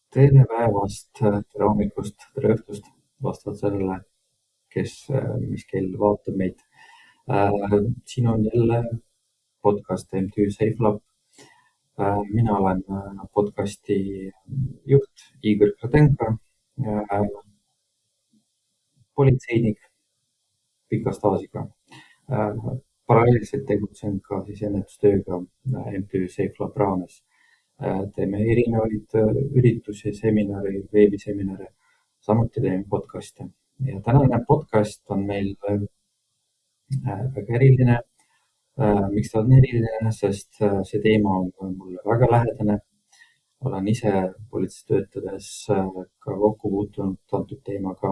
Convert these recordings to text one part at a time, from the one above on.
Tere päevast, tere hommikust, tere õhtust, vastavalt sellele, mis kell vaatab meid. Siin on jälle podcast MTÜ SafeLab. Mina olen podcasti juht Igor Kradenko, politseinik pika staažiga. Paralleelselt tegutsen ka siis ennetustööga MTÜ SafeLab raames. Teeme erinevaid üritusi, seminare, veebiseminare, samuti teeme podcast'e. Ja tänane podcast on meil väga eriline. Miks ta on eriline? Sest see teema on mulle väga lähedane. Olen ise politseis töötades ka kokku puutunud antud teemaga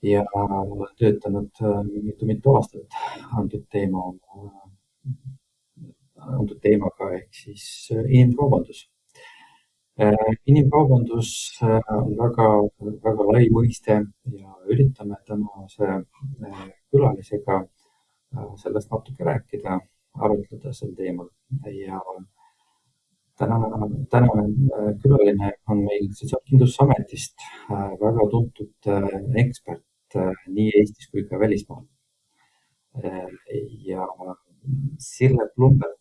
ja olen töötanud mitu aastat antud teemaga ehk siis inimkaubandus. Inimkaubandus on väga lai mõiste ja üritame tänase külalisega sellest natuke rääkida, arutleda sel teemal. Ja tänane külaline on meil Sotsiaalkindlustusametist väga tuntud ekspert nii Eestis kui ka välismaal. Ja Sille Plumberg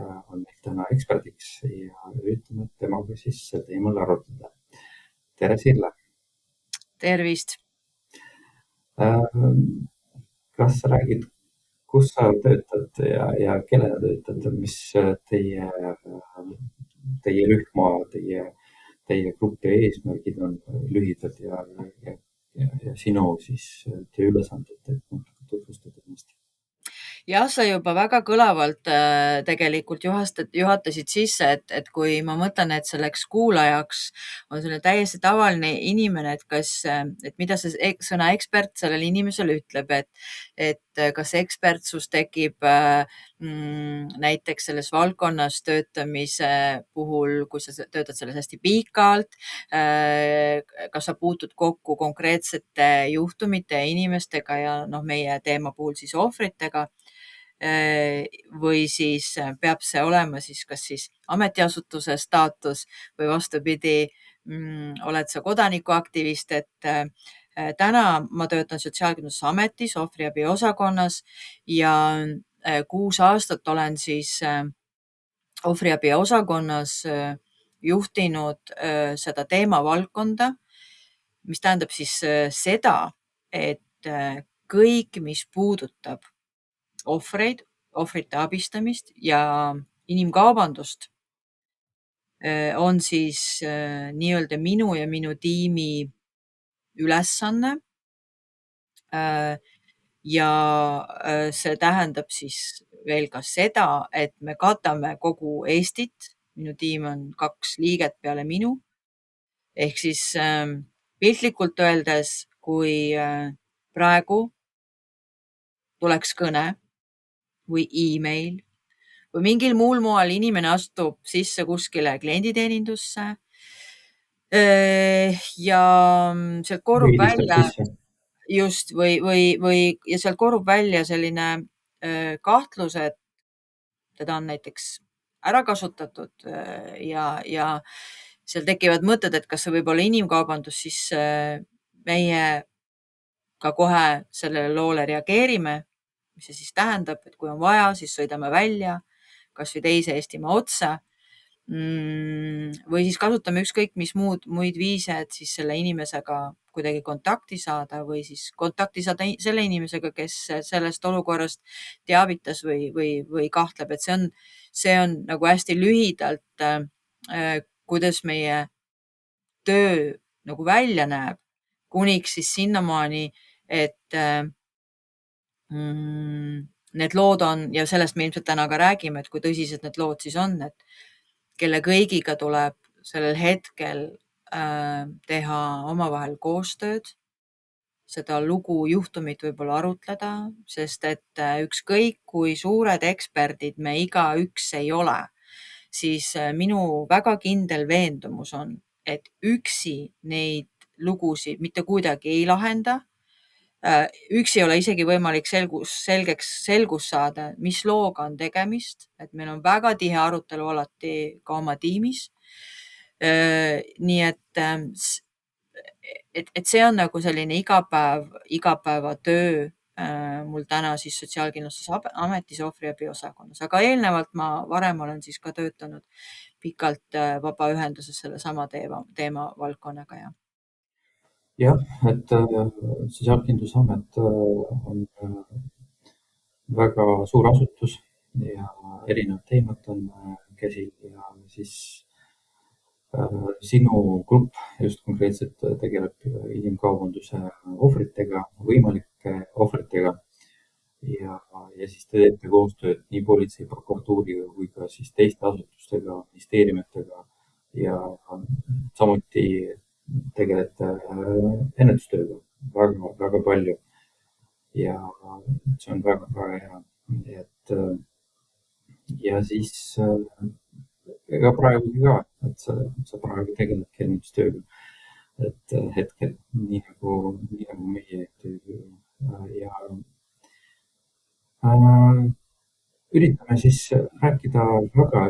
on meil täna eksperdiks ja üritame temaga siis sel teemal arutleda. Tere, Sille! Tervist! Kas sa räägid, kus sa töötad ja kellena töötad, mis teie rühma, teie grupi eesmärgid on lühidalt ja sinu siis tööülesanded, et tutvustada ennast? Jah, sa juba väga kõlavalt tegelikult juhatasid sisse, et kui ma mõtlen, et selleks kuulajaks on selline täiesti tavaline inimene, et mida see sõna ekspert sellele inimesele ütleb, et kas ekspertsus tekib näiteks selles valdkonnas töötamise puhul, kui sa töötad selles hästi pikalt, kas sa puutud kokku konkreetsete juhtumite ja inimestega ja meie teema puhul siis ohvritega, või siis peab see olema siis kas siis ametiasutuse staatus või vastupidi, oled sa kodanikuaktivist, et täna ma töötan Sotsiaalkindlustusametis ohvriabi osakonnas ja 6 aastat olen siis ohvriabi osakonnas juhtinud seda teemavaldkonda, mis tähendab siis seda, et kõik, mis puudutab ohvreid, ohvrite abistamist ja inimkaubandust, on siis nii-öelda minu ja minu tiimi ülesanne. Ja see tähendab siis veel ka seda, et me katame kogu Eestit. Minu tiim on 2 liiget peale minu. Ehk siis piltlikult öeldes, kui praegu tuleks kõne või email või mingil muul moel inimene astub sisse kuskile klienditeenindusse ja sealt korrub välja just ja sealt korrub välja selline kahtlus, et teda on näiteks ära kasutatud ja seal tekivad mõtted, et kas see võib olla inimkaubandus, siis meie ka kohe sellele loole reageerime. Mis see siis tähendab, et kui on vaja, siis sõidame välja, kas või teise Eestimaa otsa või siis kasutame ükskõik mis muid viise, et siis selle inimesega kuidagi kontakti saada või siis kontakti saada selle inimesega, kes sellest olukorrast teavitas või kahtleb, et see on nagu hästi lühidalt, kuidas meie töö nagu välja näeb, kuniks siis sinnamaani, et need lood on, ja sellest me ilmselt täna ka räägime, et kui tõsised need lood siis on, et kelle kõigiga tuleb sellel hetkel teha omavahel koostööd, seda lugu juhtumit võib-olla arutleda, sest et ükskõik kui suured eksperdid me igaüks ei ole, siis minu väga kindel veendumus on, et üksi neid lugusid mitte kuidagi ei lahenda. Üksi ei ole isegi võimalik selgus saada, mis looga on tegemist, et meil on väga tihe arutelu alati ka oma tiimis. Nii et see on nagu selline igapäevatöö mul täna siis Sotsiaalkindlustusametis ohvriabi osakonnas, aga eelnevalt varem olen siis ka töötanud pikalt vabaühenduses sellesama teema valdkonnaga. Jah, et Sotsiaalkindlustusamet on väga suur asutus ja erinevad teemad on käsil ja siis sinu grupp just konkreetselt tegeleb inimkaubanduse ohvritega, võimalike ohvritega ja siis te teete koostööd nii politsei, prokuratuuriga kui ka siis teiste asutustega, ministeeriumitega ja samuti tegelete ennetustööga väga, väga palju ja see on väga, väga hea. Et ja siis ega praegugi ka, et sa praegu tegeledki ennetustööga, et hetkel nii nagu meie tööga ja üritame siis rääkida väga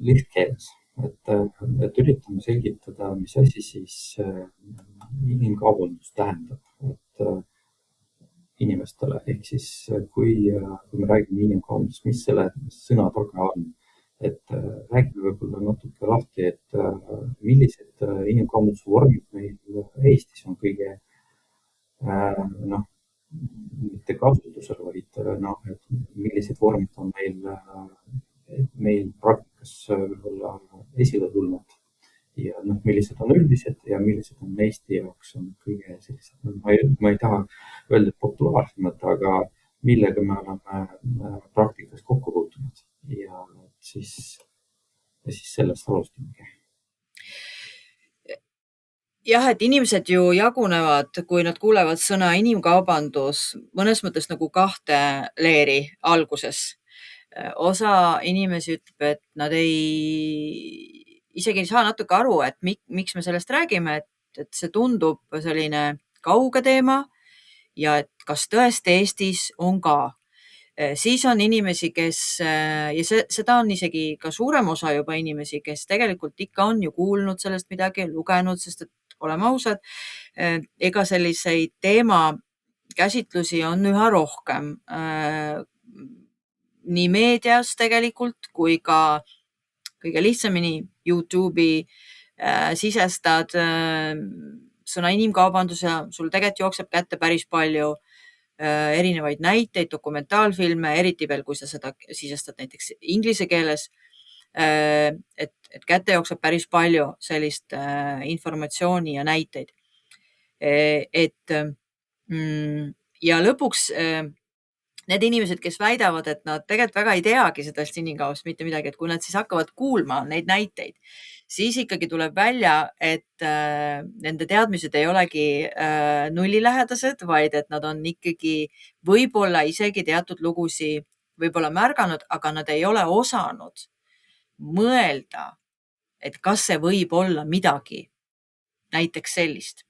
lihtkeeles, et üritame selgitada, mis asi siis inimkaubandus tähendab, et inimestele ehk siis kui me räägime inimkaubandust, mis selle sõna taga on, et räägime võib-olla natuke lahti, et millised inimkaubanduse vormid meil Eestis on kõige mitte kasutusel, vaid et millised vormid on meil praktikas võib-olla esile tulnud ja millised on üldised ja millised on Eesti jaoks on kõige sellised, ma ei taha öelda populaarsemad, aga millega me oleme praktikas kokku puutunud ja siis sellest alustamegi. Jah, et inimesed ju jagunevad, kui nad kuulevad sõna inimkaubandus, mõnes mõttes nagu kahte leeri alguses. Osa inimesi ütleb, et nad isegi ei saa natuke aru, et miks me sellest räägime, et see tundub selline kauge teema ja et kas tõesti Eestis on ka. Siis on inimesi, ja seda on isegi ka suurem osa juba inimesi, kes tegelikult ikka on ju kuulnud sellest midagi, lugenud, sest et oleme ausad, ega selliseid teemakäsitlusi on üha rohkem nii meedias tegelikult kui ka kõige lihtsamini YouTube'i sisestad sõna inimkaubandus ja sul tegelikult jookseb kätte päris palju erinevaid näiteid, dokumentaalfilme, eriti veel, kui sa seda sisestad näiteks inglise keeles, et kätte jookseb päris palju sellist informatsiooni ja näiteid. Ja lõpuks need inimesed, kes väidavad, et nad tegelikult väga ei teagi sellest inimkaubandusest mitte midagi, et kui nad siis hakkavad kuulma neid näiteid, siis ikkagi tuleb välja, et nende teadmised ei olegi nullilähedased, vaid et nad on ikkagi võib-olla isegi teatud lugusi võib-olla märganud, aga nad ei ole osanud mõelda, et kas see võib olla midagi näiteks sellist.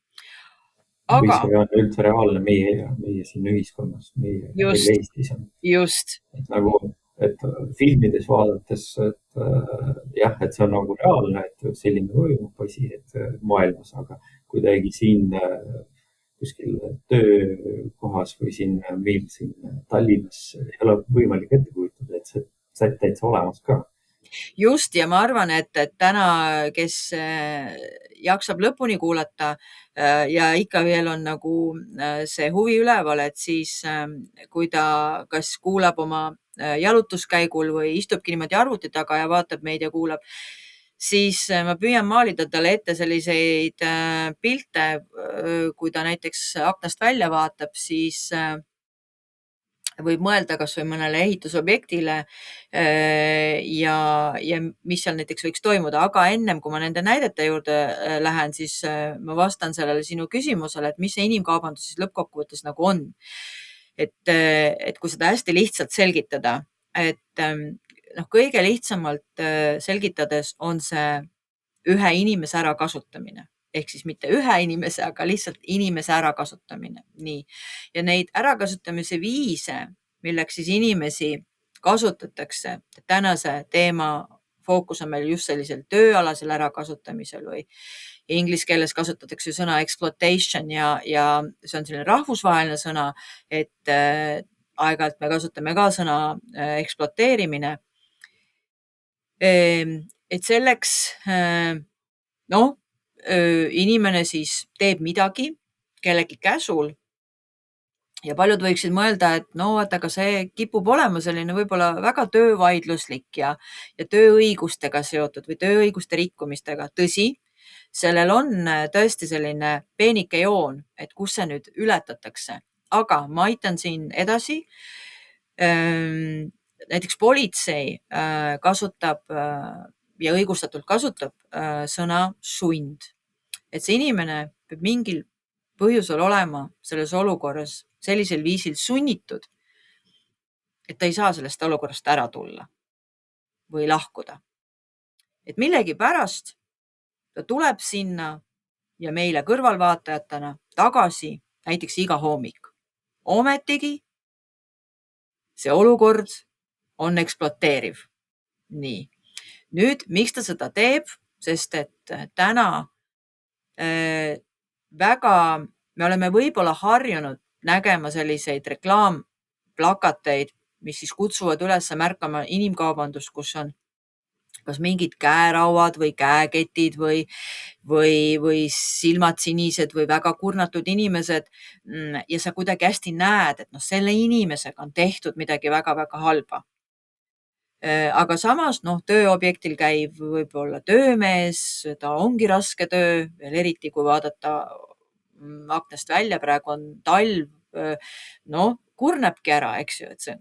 Või see on üldse reaalne meie siin ühiskonnas, meie Eestis on. Just. Et filmides vaadates, et jah, et see on nagu reaalne, et selline toimub asi, et maailmas, aga kuidagi siin kuskil töökohas või siin meil siin Tallinnas ei ole võimalik ette kujutada, et see täitsa olemas ka. Just, ja ma arvan, et täna, kes jaksab lõpuni kuulata ja ikka veel on nagu see huvi üleval, et siis kui ta kas kuulab oma jalutuskäigul või istubki niimoodi arvuti taga ja vaatab meid ja kuulab, siis ma püüan maalida talle ette selliseid pilte, kui ta näiteks aknast välja vaatab, siis võib mõelda kas või mõnele ehitusobjektile ja mis seal näiteks võiks toimuda. Aga ennem, kui ma nende näidete juurde lähen, siis ma vastan sellele sinu küsimusele, et mis see inimkaubandus siis lõppkokkuvõttes nagu on. Et kui seda hästi lihtsalt selgitada, et kõige lihtsamalt selgitades on see ühe inimese ärakasutamine. Ehk siis mitte ühe inimese, aga lihtsalt inimese ärakasutamine. Nii. Ja neid ärakasutamise viise, milleks siis inimesi kasutatakse tänase teema fookus on meil just sellisel tööalasel ärakasutamisel või inglise keeles kasutatakse sõna exploitation ja see on selline rahvusvaheline sõna, et aeg-ajalt me kasutame ka sõna ekspluateerimine. Et selleks, inimene siis teeb midagi kellegi käsul ja paljud võiksid mõelda, et aga see kipub olema selline võib-olla väga töövaidluslik ja tööõigustega seotud või tööõiguste rikkumistega. Tõsi, sellel on tõesti selline peenike joon, et kus see nüüd ületatakse, aga ma aitan siin edasi. Näiteks politsei kasutab ja õigustatult kasutab sõna sund. Et see inimene peab mingil põhjusel olema selles olukorras sellisel viisil sunnitud, et ta ei saa sellest olukorrast ära tulla või lahkuda. Et millegi pärast ta tuleb sinna ja meile kõrvalvaatajatena tagasi näiteks iga hommik. Ometigi see olukord on ekspluateeriv. Nii. Nüüd, miks ta seda teeb? Sest et täna me oleme võib-olla harjunud nägema selliseid reklaamplakateid, mis siis kutsuvad üles märkama inimkaubandust, kus on kas mingid käerauad või käeketid või silmad sinised või väga kurnatud inimesed ja sa kuidagi hästi näed, et selle inimesega on tehtud midagi väga-väga halba. Aga samas tööobjektil käib võib-olla töömees, ta ongi raske töö, veel eriti kui vaadata aknast välja, praegu on talv, kurnebki ära, eks ju, et see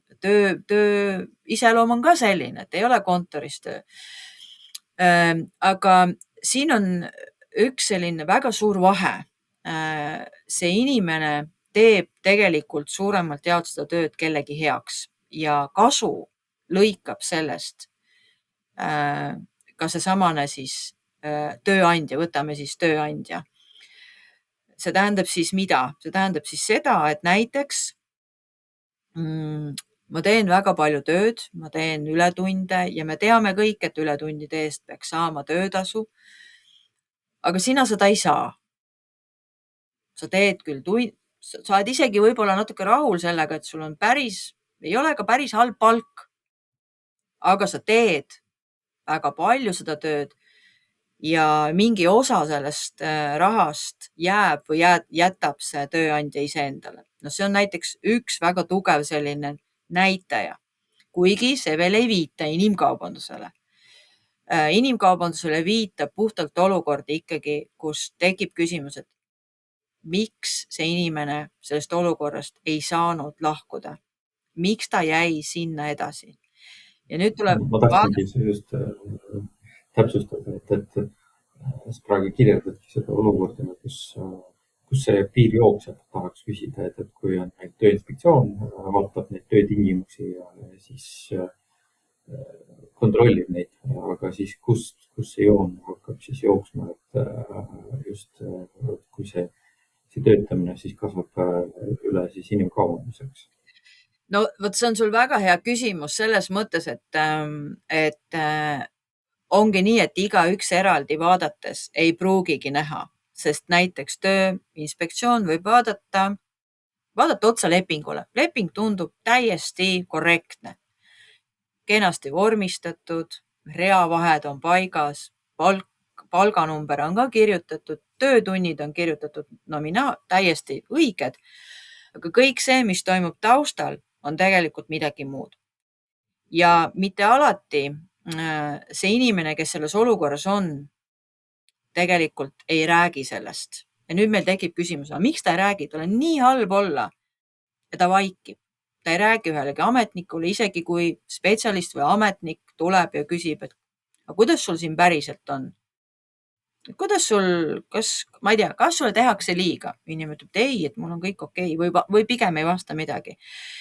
töö iseloom on ka selline, et ei ole kontoris töö. Aga siin on üks selline väga suur vahe. See inimene teeb tegelikult suuremalt jaolt seda tööd kellegi heaks ja kasu lõikab sellest ka seesamane siis tööandja, võtame siis tööandja. See tähendab siis mida? See tähendab siis seda, et näiteks ma teen väga palju tööd, ma teen ületunde ja me teame kõik, et ületundide eest peaks saama töötasu. Aga sina seda ei saa. Sa teed küll sa oled isegi võib-olla natuke rahul sellega, et sul on ei ole ka päris halb palk. Aga sa teed väga palju seda tööd ja mingi osa sellest rahast jääb või jätab see tööandja iseendale. See on näiteks üks väga tugev selline näitaja, kuigi see veel ei viita inimkaubandusele. Inimkaubandusele viitab puhtalt olukord ikkagi, kus tekib küsimus, et miks see inimene sellest olukorrast ei saanud lahkuda? Miks ta jäi sinna edasi? Ja nüüd tuleb ma tahtsingi just täpsustada, et sa praegu kirjeldadki seda olukorda, kus see piir jookseb, tahaks küsida, et kui on tööinspektsioon, vaatab neid töötingimusi ja siis kontrollib neid, aga siis kust see joon hakkab siis jooksma, et just kui see töötamine siis kasvab üle siis inimkaubanduseks. No vot, see on sul väga hea küsimus selles mõttes, et ongi nii, et igaüks eraldi vaadates ei pruugigi näha, sest näiteks tööinspektsioon võib vaadata otsa lepingule. Leping tundub täiesti korrektne, kenasti vormistatud, reavahed on paigas, palganumber on ka kirjutatud, töötunnid on kirjutatud täiesti õiged, aga kõik see, mis toimub taustal, on tegelikult midagi muud. Ja mitte alati see inimene, kes selles olukorras on, tegelikult ei räägi sellest. Ja nüüd meil tekib küsimus, miks ta ei räägi? Tal on nii halb olla ja ta vaikib. Ta ei räägi ühelegi ametnikule, isegi kui spetsialist või ametnik tuleb ja küsib, et kuidas sul siin päriselt on? Kuidas sul, ma ei tea, kas sulle tehakse liiga? Inimene ütleb, et ei, et mul on kõik okei või pigem ei vasta midagi.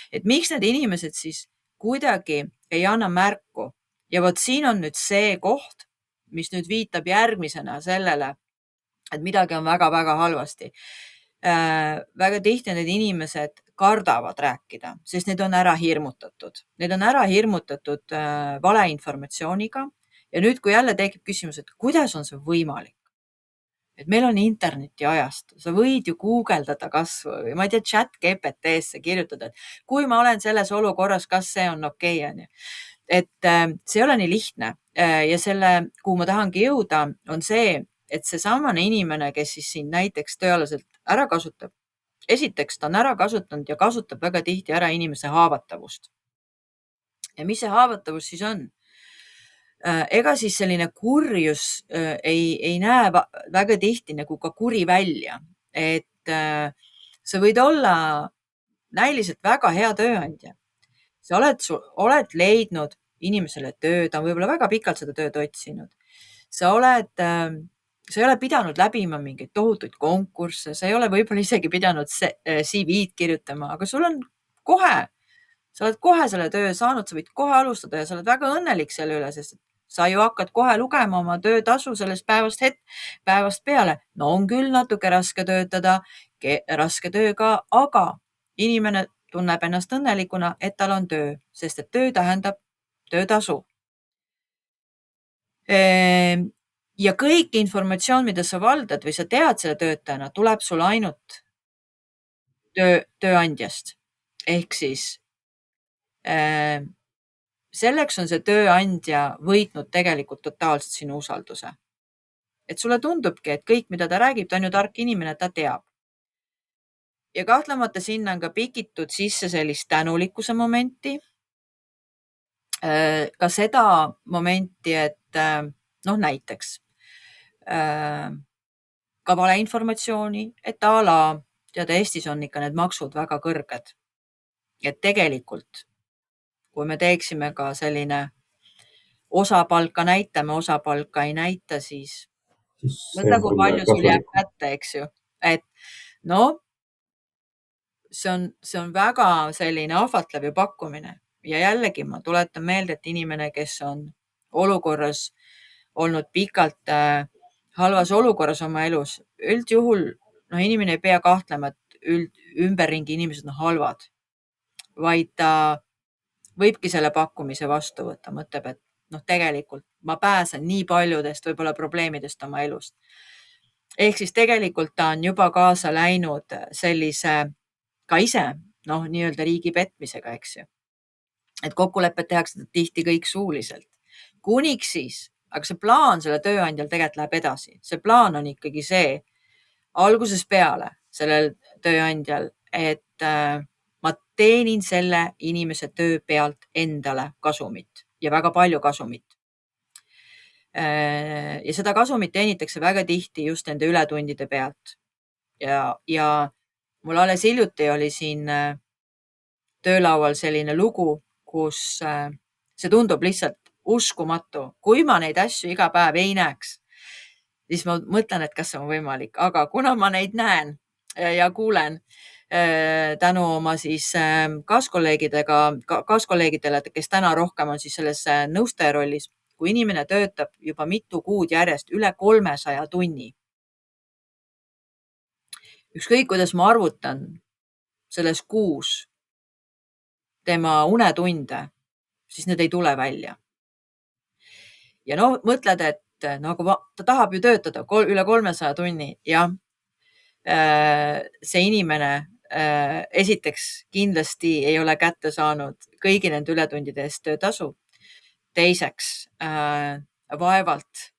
Et miks need inimesed siis kuidagi ei anna märku? Ja vot siin on nüüd see koht, mis nüüd viitab järgmisena sellele, et midagi on väga-väga halvasti. Väga tihti need inimesed kardavad rääkida, sest need on ära hirmutatud. Need on ära hirmutatud valeinformatsiooniga Ja nüüd, kui jälle tekib küsimus, et kuidas on see võimalik? Et meil on interneti ajastu, sa võid ju guugeldada kasvõi, ma ei tea, chat GPT-sse kirjutada, et kui ma olen selles olukorras, kas see on okei, on ju. Et see ei ole nii lihtne ja selle, kuhu ma tahangi jõuda, on see, et see samane inimene, kes siis siin näiteks tööalaselt ära kasutab, esiteks ta on ära kasutanud ja kasutab väga tihti ära inimese haavatavust. Ja mis see haavatavus siis on? Ega siis selline kurjus ei näe väga tihti nagu ka kuri välja, et sa võid olla näiliselt väga hea tööandja. Sa oled leidnud inimesele töö, ta on võib-olla väga pikalt seda tööd otsinud. Sa ei ole pidanud läbima mingeid tohutuid konkursse, sa ei ole võib-olla isegi pidanud CV-d kirjutama, aga sa oled kohe selle töö saanud, sa võid kohe alustada ja sa oled väga õnnelik selle üle, sest sa ju hakkad kohe lugema oma töötasu sellest päevast peale. No on küll natuke raske töötada, raske tööga, aga inimene tunneb ennast õnnelikuna, et tal on töö, sest et töö tähendab töötasu. Ja kõik informatsioon, mida sa valdad või sa tead selle töötajana, tuleb sul ainult tööandjast. Ehk siis selleks on see tööandja võitnud tegelikult totaalselt sinu usalduse. Et sulle tundubki, et kõik, mida ta räägib, ta on ju tark inimene, ta teab. Ja kahtlemata sinna on ka pikitud sisse sellist tänulikkuse momenti. Ka seda momenti, et näiteks ka valeinformatsiooni, et tead, Eestis on ikka need maksud väga kõrged. Et tegelikult, kui me teeksime ka selline osapalka näitame, osapalka ei näita, siis mõtle, kui palju sul jääb kätte, eks ju. Et see on väga selline ahvatlev ju pakkumine. Ja jällegi ma tuletan meelde, et inimene, kes on olukorras olnud pikalt halvas olukorras oma elus, üldjuhul inimene ei pea kahtlema, et ümberringi inimesed on halvad, vaid ta võibki selle pakkumise vastu võtta, mõtleb, et tegelikult ma pääsen nii paljudest võib-olla probleemidest oma elust. Ehk siis tegelikult ta on juba kaasa läinud sellise ka ise, nii-öelda riigi petmisega, eks ju. Et kokkulepped tehakse tihti kõik suuliselt. Kuniks siis, aga see plaan selle tööandjal tegelikult läheb edasi. See plaan on ikkagi see algusest peale sellel tööandjal, et ma teenin selle inimese töö pealt endale kasumit ja väga palju kasumit. Ja seda kasumit teenitakse väga tihti just nende ületundide pealt. Ja mul alles hiljuti oli siin töölaual selline lugu, kus see tundub lihtsalt uskumatu. Kui ma neid asju iga päev ei näeks, siis ma mõtlen, et kas see on võimalik, aga kuna ma neid näen ja kuulen tänu oma siis kaaskolleegidele, kes täna rohkem on siis selles nõustaja rollis, kui inimene töötab juba mitu kuud järjest üle 300 tunni. Ükskõik, kuidas ma arvutan selles kuus tema unetunde, siis need ei tule välja. Ja mõtled, et ta tahab ju töötada üle 300 tunni ja see inimene esiteks kindlasti ei ole kätte saanud kõigi nende ületundide eest töötasu. Teiseks vaevalt,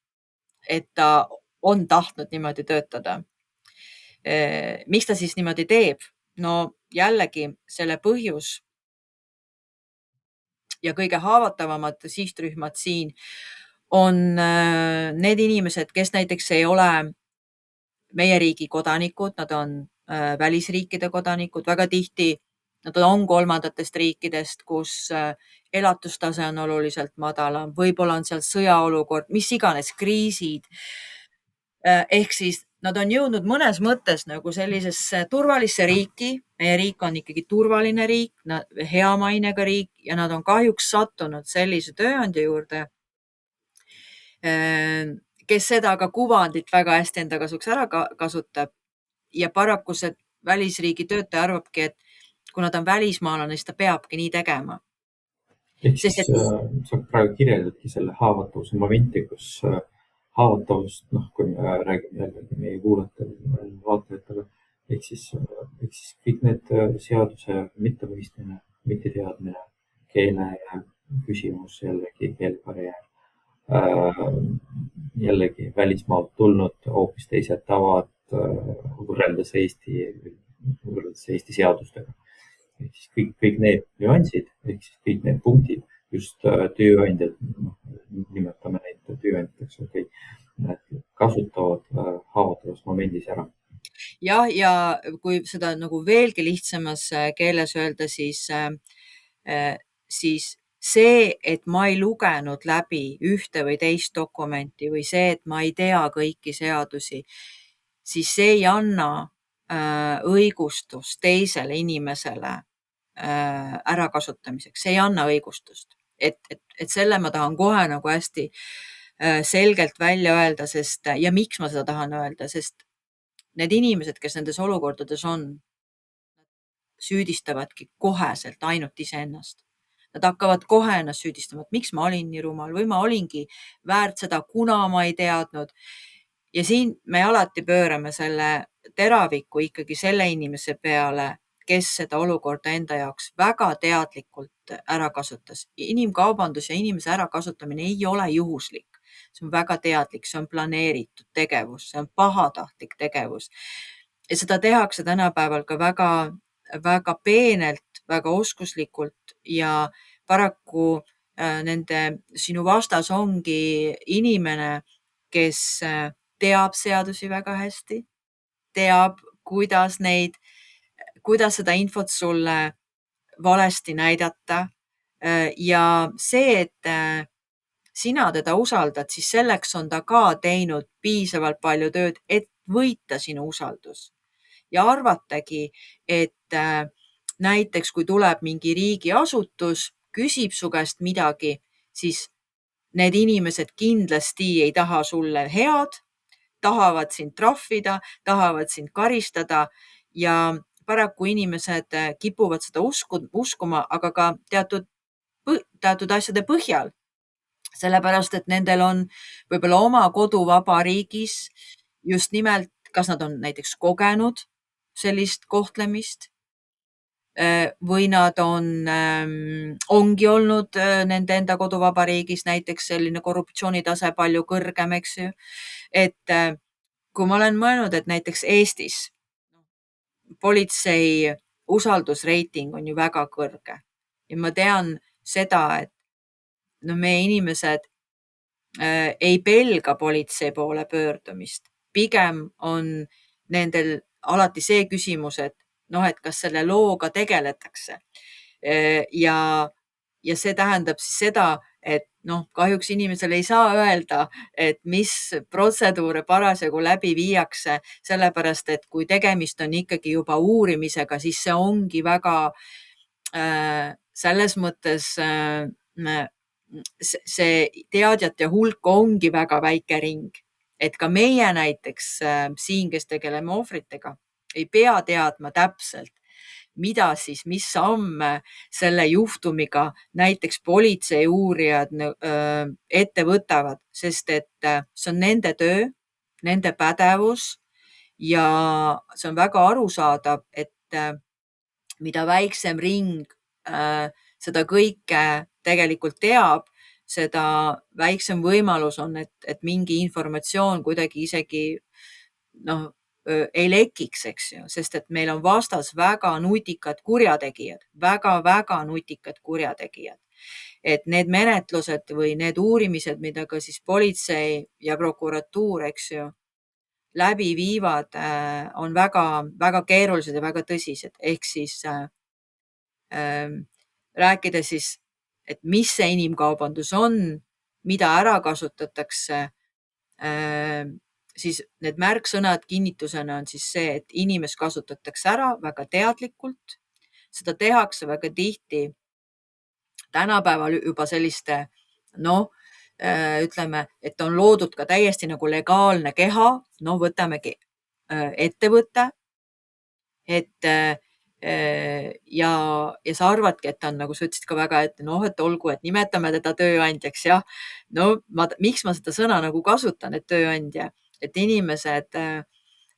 et ta on tahtnud niimoodi töötada. Miks ta siis niimoodi teeb? Jällegi selle põhjus ja kõige haavatavamad sihtrühmad siin on need inimesed, kes näiteks ei ole meie riigi kodanikud, nad on välisriikide kodanikud, väga tihti nad on kolmandatest riikidest, kus elatustase on oluliselt madalam, võib-olla on seal sõjaolukord, mis iganes kriisid. Ehk siis nad on jõudnud mõnes mõttes nagu sellisesse turvalisse riiki. Meie riik on ikkagi turvaline riik, hea mainega riik ja nad on kahjuks sattunud sellise tööandja juurde, kes seda ka kuvandit väga hästi enda kasuks ära kasutab. Ja paraku see välisriigi töötaja arvabki, et kuna ta on välismaalane, siis ta peabki nii tegema. ehk sest siis et sa praegu kirjeldadki selle haavatavuse momenti, kus haavatavust, kui me räägime jällegi meie kuulajatele, vaatajatele, ehk siis kõik need seaduse mittemõistmine, mitteteadmine, keele küsimus, jällegi keelebarjäär, jällegi välismaalt tulnud hoopis teised tavad võrreldes Eesti seadustega. Ehk siis kõik need nüansid, ehk siis kõik need punktid, just tööandjad, nimetame neid tööandjateks, kasutavad haavatavas momendis ära. jah, ja kui seda nagu veelgi lihtsamas keeles öelda, siis see, et ma ei lugenud läbi ühte või teist dokumenti või see, et ma ei tea kõiki seadusi, siis see ei anna õigustust teisele inimesele ärakasutamiseks, see ei anna õigustust. Et selle ma tahan kohe nagu hästi selgelt välja öelda, ja miks ma seda tahan öelda, sest need inimesed, kes nendes olukordades on, süüdistavadki koheselt ainult iseennast. Nad hakkavad kohe ennast süüdistama, et miks ma olin nii rumal või ma olingi väärt seda, kuna ma ei teadnud. Ja siin me alati pöörame selle teraviku ikkagi selle inimese peale, kes seda olukorda enda jaoks väga teadlikult ära kasutas. Inimkaubandus ja inimese ärakasutamine ei ole juhuslik. See on väga teadlik, see on planeeritud tegevus, see on pahatahtlik tegevus. Ja seda tehakse tänapäeval ka väga peenelt, väga oskuslikult ja paraku nende sinu vastas ongi inimene, kes teab seadusi väga hästi, teab, kuidas seda infot sulle valesti näidata. Ja see, et sina teda usaldad, siis selleks on ta ka teinud piisavalt palju tööd, et võita sinu usaldus. Ja arvatagi, et näiteks kui tuleb mingi riigiasutus, küsib su käest midagi, siis need inimesed kindlasti ei taha sulle head, tahavad sind trahvida, tahavad sind karistada ja paraku inimesed kipuvad seda uskuma, aga ka teatud asjade põhjal. Sellepärast, et nendel on võib-olla oma koduvabariigis just nimelt, kas nad on näiteks kogenud sellist kohtlemist või nad ongi olnud nende enda koduvabariigis näiteks selline korruptsioonitase palju kõrgem, eks ju. Et kui ma olen mõelnud, et näiteks Eestis politsei usaldusreiting on ju väga kõrge ja ma tean seda, et meie inimesed ei pelga politsei poole pöördumist. Pigem on nendel alati see küsimus, et kas selle looga tegeletakse. Ja see tähendab siis seda, et kahjuks inimesel ei saa öelda, et mis protseduure parasjagu läbi viiakse, sellepärast et kui tegemist on ikkagi juba uurimisega, siis see ongi väga selles mõttes see teadjate hulk ongi väga väike ring, et ka meie näiteks siin, kes tegeleme ohvritega, ei pea teadma täpselt, mis samme selle juhtumiga näiteks politsei uurijad ette võtavad, sest et see on nende töö, nende pädevus ja see on väga arusaadav, et mida väiksem ring seda kõike tegelikult teab, seda väiksem võimalus on, et mingi informatsioon kuidagi isegi ei lekiks, eks ju, sest et meil on vastas väga nutikad kurjategijad, väga-väga nutikad kurjategijad. Et need menetlused või need uurimised, mida ka siis politsei ja prokuratuur, eks ju, läbi viivad, on väga keerulised ja väga tõsised. Ehk siis rääkida siis, et mis see inimkaubandus on, mida ära kasutatakse, siis need märksõnad kinnitusena on siis see, et inimest kasutatakse ära väga teadlikult. Seda tehakse väga tihti tänapäeval juba selliste, ütleme, et on loodud ka täiesti nagu legaalne keha, võtamegi ettevõte, et ja sa arvadki, et ta on, nagu sa ütlesid ka väga, et noh, et olgu, et nimetame teda tööandjaks, jah. No miks ma seda sõna nagu kasutan, et tööandja, et inimesed,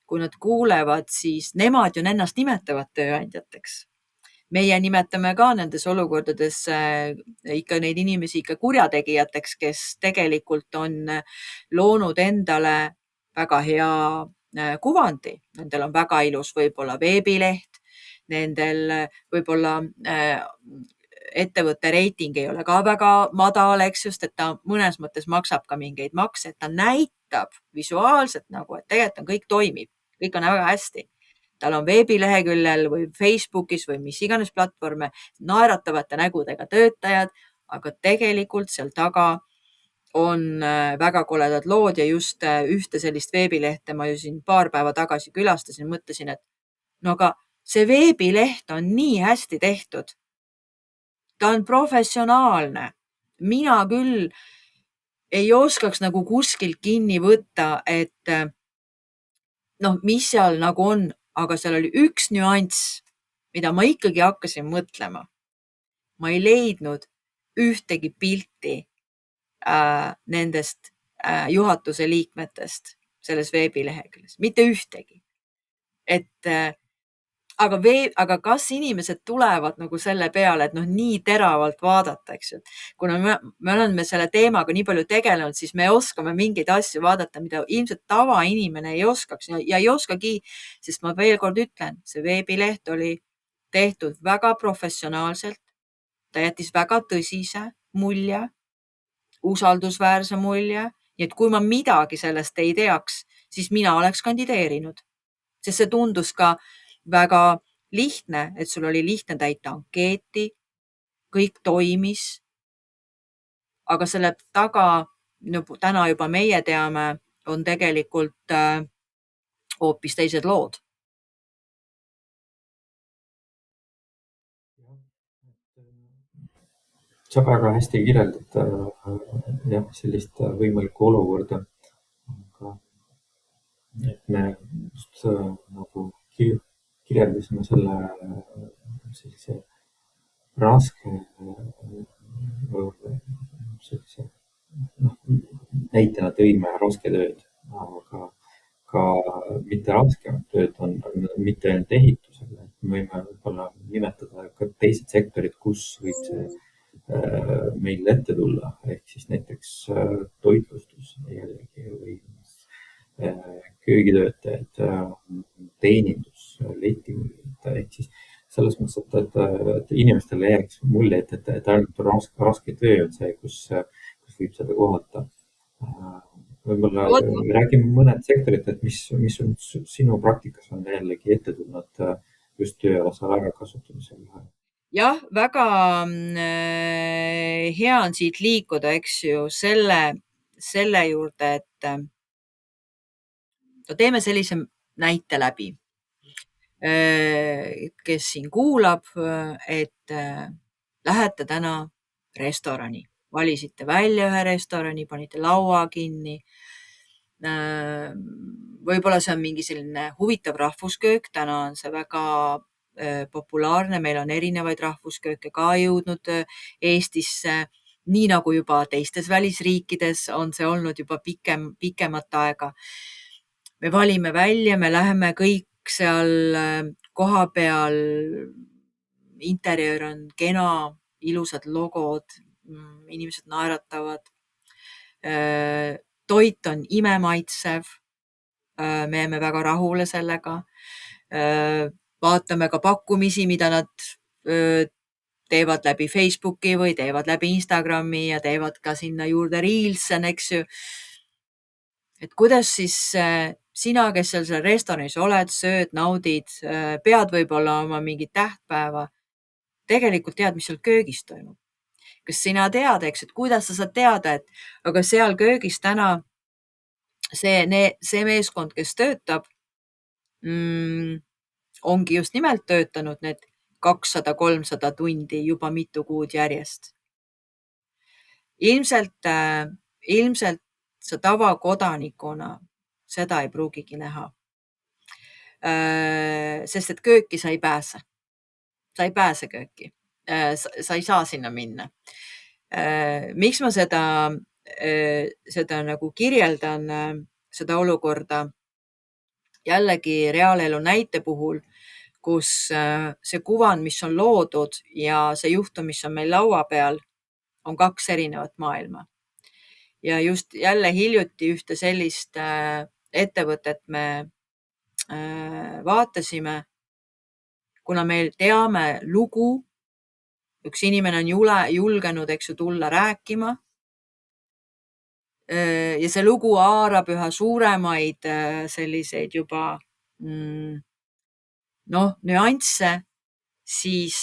kui nad kuulevad, siis nemad ju ennast nimetavad tööandjateks. Meie nimetame ka nendes olukordades ikka neid inimesi ikka kurjategijateks, kes tegelikult on loonud endale väga hea kuvandi. Nendel on väga ilus võib-olla veebileht, nendel võib-olla ettevõtte reiting ei ole ka väga madal, eks just, et ta mõnes mõttes maksab ka mingeid makse, et ta näitab visuaalselt nagu, et tegelikult on kõik toimib, kõik on väga hästi. Tal on veebileheküljel või Facebookis või mis iganes platvorme naeratavate nägudega töötajad, aga tegelikult seal taga on väga koledad lood ja just ühte sellist veebilehte ma ju siin paar päeva tagasi külastasin, mõtlesin, et no aga see veebileht on nii hästi tehtud. Ta on professionaalne. Mina küll ei oskaks nagu kuskilt kinni võtta, et noh, mis seal nagu on, aga seal oli üks nüanss, mida ma ikkagi hakkasin mõtlema. Ma ei leidnud ühtegi pilti nendest juhatuse liikmetest selles veebileheküljes, mitte ühtegi. Et aga kas inimesed tulevad nagu selle peale, et noh, nii teravalt vaadata, eks ju. Kuna me oleme selle teemaga nii palju tegelenud, siis me oskame mingeid asju vaadata, mida ilmselt tavainimene ei oskaks ja ei oskagi, sest ma veel kord ütlen, see veebileht oli tehtud väga professionaalselt. Ta jättis väga tõsise mulje, usaldusväärse mulje. Nii et kui ma midagi sellest ei teaks, siis mina oleks kandideerinud. Sest see tundus ka väga lihtne, et sul oli lihtne täita ankeeti, kõik toimis. Aga selle taga, nagu täna juba meie teame, on tegelikult hoopis teised lood. Sa väga hästi kirjeldad jah, sellist võimalikku olukorda. Et me just nagu kirjeldasime sellise raske sellise näitena tõime rasketööd, aga ka mitte raskemat tööd on mitte ainult ehitusel. Me võime võib-olla nimetada ka teised sektorid, kus võib see meil ette tulla, ehk siis näiteks toitlustus või köögitöötajad, teenindus, letimüüjad, ehk siis selles mõttes, et inimestele jääks mulje, et ainult raske töö on see, kus võib seda kohata. Võib-olla räägime mõned sektorid, et mis on sinu praktikas on jällegi ette tulnud just tööalasel ärakasutamisel. Jah, väga hea on siit liikuda, eks ju, selle juurde, et teeme sellise näite läbi. Kes siin kuulab, et lähete täna restorani, valisite välja ühe restorani, panite laua kinni. Võib-olla see on mingi selline huvitav rahvusköök, täna on see väga populaarne, meil on erinevaid rahvuskööke ka jõudnud Eestisse, nii nagu juba teistes välisriikides on see olnud juba pikemat aega. Me valime välja, me läheme kõik seal koha peal, interjöör on kena, ilusad logod, inimesed naeratavad, toit on imemaitsev, me jääme väga rahule sellega, vaatame ka pakkumisi, mida nad teevad läbi Facebooki või teevad läbi Instagrami ja teevad ka sinna juurde Reels'e, eks ju. Et kuidas siis sina, kes seal restoranis oled, sööd, naudid, pead võib-olla oma mingit tähtpäeva, tegelikult tead, mis seal köögis toimub. Kas sina tead, eks, et kuidas sa saad teada, et aga seal köögis täna see meeskond, kes töötab, ongi just nimelt töötanud need 200-300 tundi juba mitu kuud järjest. Ilmselt sa tavakodanikuna seda ei pruugigi näha. Sest et kööki sa ei pääse. sa ei pääse kööki. Sa ei saa sinna minna. Miks ma seda nagu kirjeldan, seda olukorda jällegi reaalelu näite puhul, kus see kuvand, mis on loodud ja see juhtum, mis on meil laua peal, on kaks erinevat maailma. Ja just jälle hiljuti ühte sellist ettevõtet me vaatasime, kuna me teame lugu, üks inimene on julgenud, eks ju, tulla rääkima. Ja see lugu haarab üha suuremaid selliseid juba nüansse, siis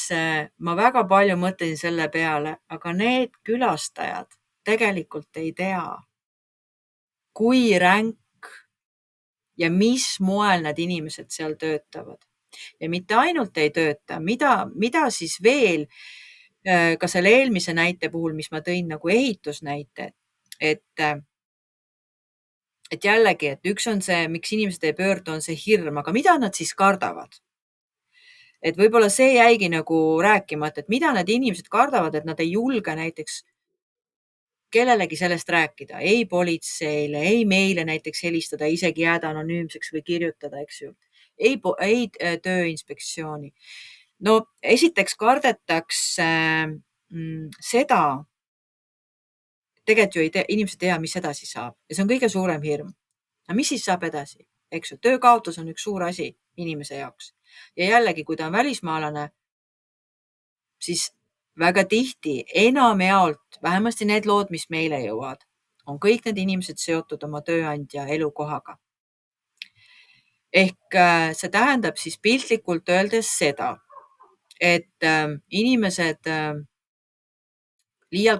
ma väga palju mõtlesin selle peale, aga need külastajad tegelikult ei tea, kui ränk ja mis moel need inimesed seal töötavad. Ja mitte ainult ei tööta, mida siis veel ka selle eelmise näite puhul, mis ma tõin nagu ehitusnäite, et jällegi, et üks on see, miks inimesed ei pöördu, on see hirm, aga mida nad siis kardavad? Et võib-olla see jäigi nagu rääkimata, et mida need inimesed kardavad, et nad ei julge näiteks kellelegi sellest rääkida, ei politseile, ei meile näiteks helistada, isegi jääda anonüümseks või kirjutada, eks ju, ei Tööinspektsiooni. No esiteks kardetakse seda, tegelikult ju inimesed ei tea, mis edasi saab ja see on kõige suurem hirm. Aga mis siis saab edasi? Eks ju, töökaotus on üks suur asi inimese jaoks. Ja jällegi, kui ta on välismaalane, siis väga tihti enamjaolt, vähemasti need lood, mis meile jõuavad, on kõik need inimesed seotud oma tööandja elukohaga. Ehk see tähendab siis piltlikult öeldes seda, et inimesed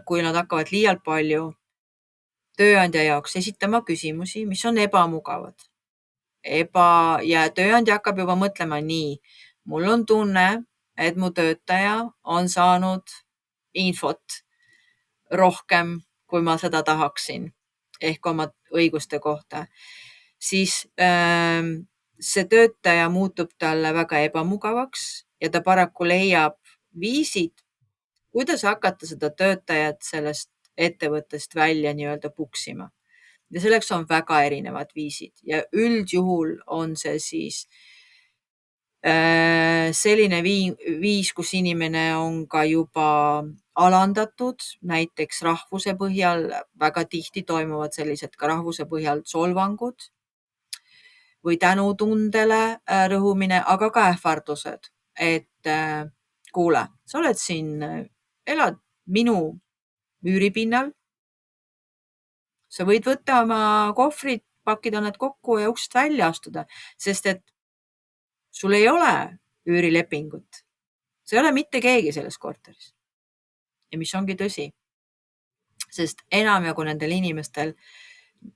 kui nad hakkavad liialt palju tööandja jaoks esitama küsimusi, mis on ebamugavad. Ja tööandja hakkab juba mõtlema nii, mul on tunne, et mu töötaja on saanud infot rohkem, kui ma seda tahaksin, ehk oma õiguste kohta. Siis see töötaja muutub talle väga ebamugavaks ja ta paraku leiab viisid, kuidas hakata seda töötajat sellest ettevõttest välja nii-öelda puksima. Ja selleks on väga erinevad viisid ja üldjuhul on see siis selline viis, kus inimene on ka juba alandatud, näiteks rahvuse põhjal, väga tihti toimuvad sellised ka rahvuse põhjal solvangud või tänutundele rõhumine, aga ka ähvardused, et kuule, sa oled siin, elad minu üüripinnal, sa võid võtta oma kohvrid, pakkida need kokku ja uksest välja astuda, sest et sul ei ole üürilepingut. See ei ole mitte keegi selles korteris. Ja mis ongi tõsi, sest enamjagu nendel inimestel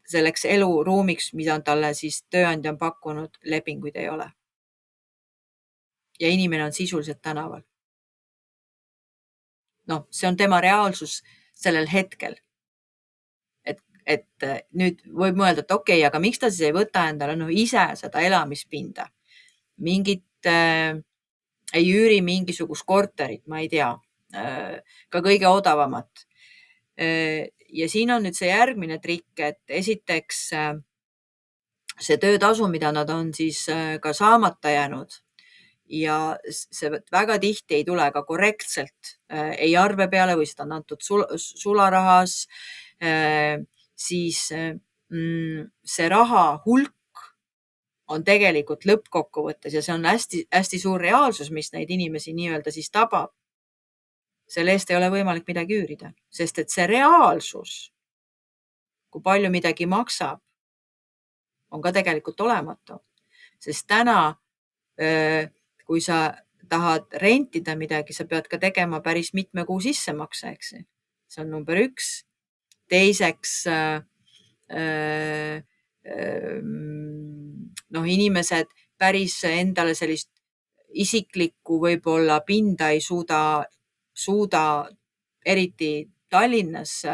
selleks eluruumiks, mida on talle siis tööandja on pakkunud, lepinguid ei ole. Ja inimene on sisuliselt tänaval. No, see on tema reaalsus sellel hetkel. Et nüüd võib mõelda, et okei, aga miks ta siis ei võta endale ise seda elamispinda? Ei üüri mingisugust korterit, ma ei tea, ka kõige odavamat. Ja siin on nüüd see järgmine trikk, et esiteks see töötasu, mida nad on siis ka saamata jäänud ja see väga tihti ei tule ka korrektselt ei arve peale või seda on antud sularahas, siis see raha hulk on tegelikult lõppkokkuvõttes ja see on hästi suur reaalsus, mis neid inimesi nii-öelda siis tabab. Selle eest ei ole võimalik midagi üürida, sest et see reaalsus, kui palju midagi maksab, on ka tegelikult olematu. Sest täna, kui sa tahad rentida midagi, sa pead ka tegema päris mitme kuu sissemakse, eks. See on number üks. Teiseks, inimesed päris endale sellist isiklikku võib-olla pinda ei suuda eriti Tallinnas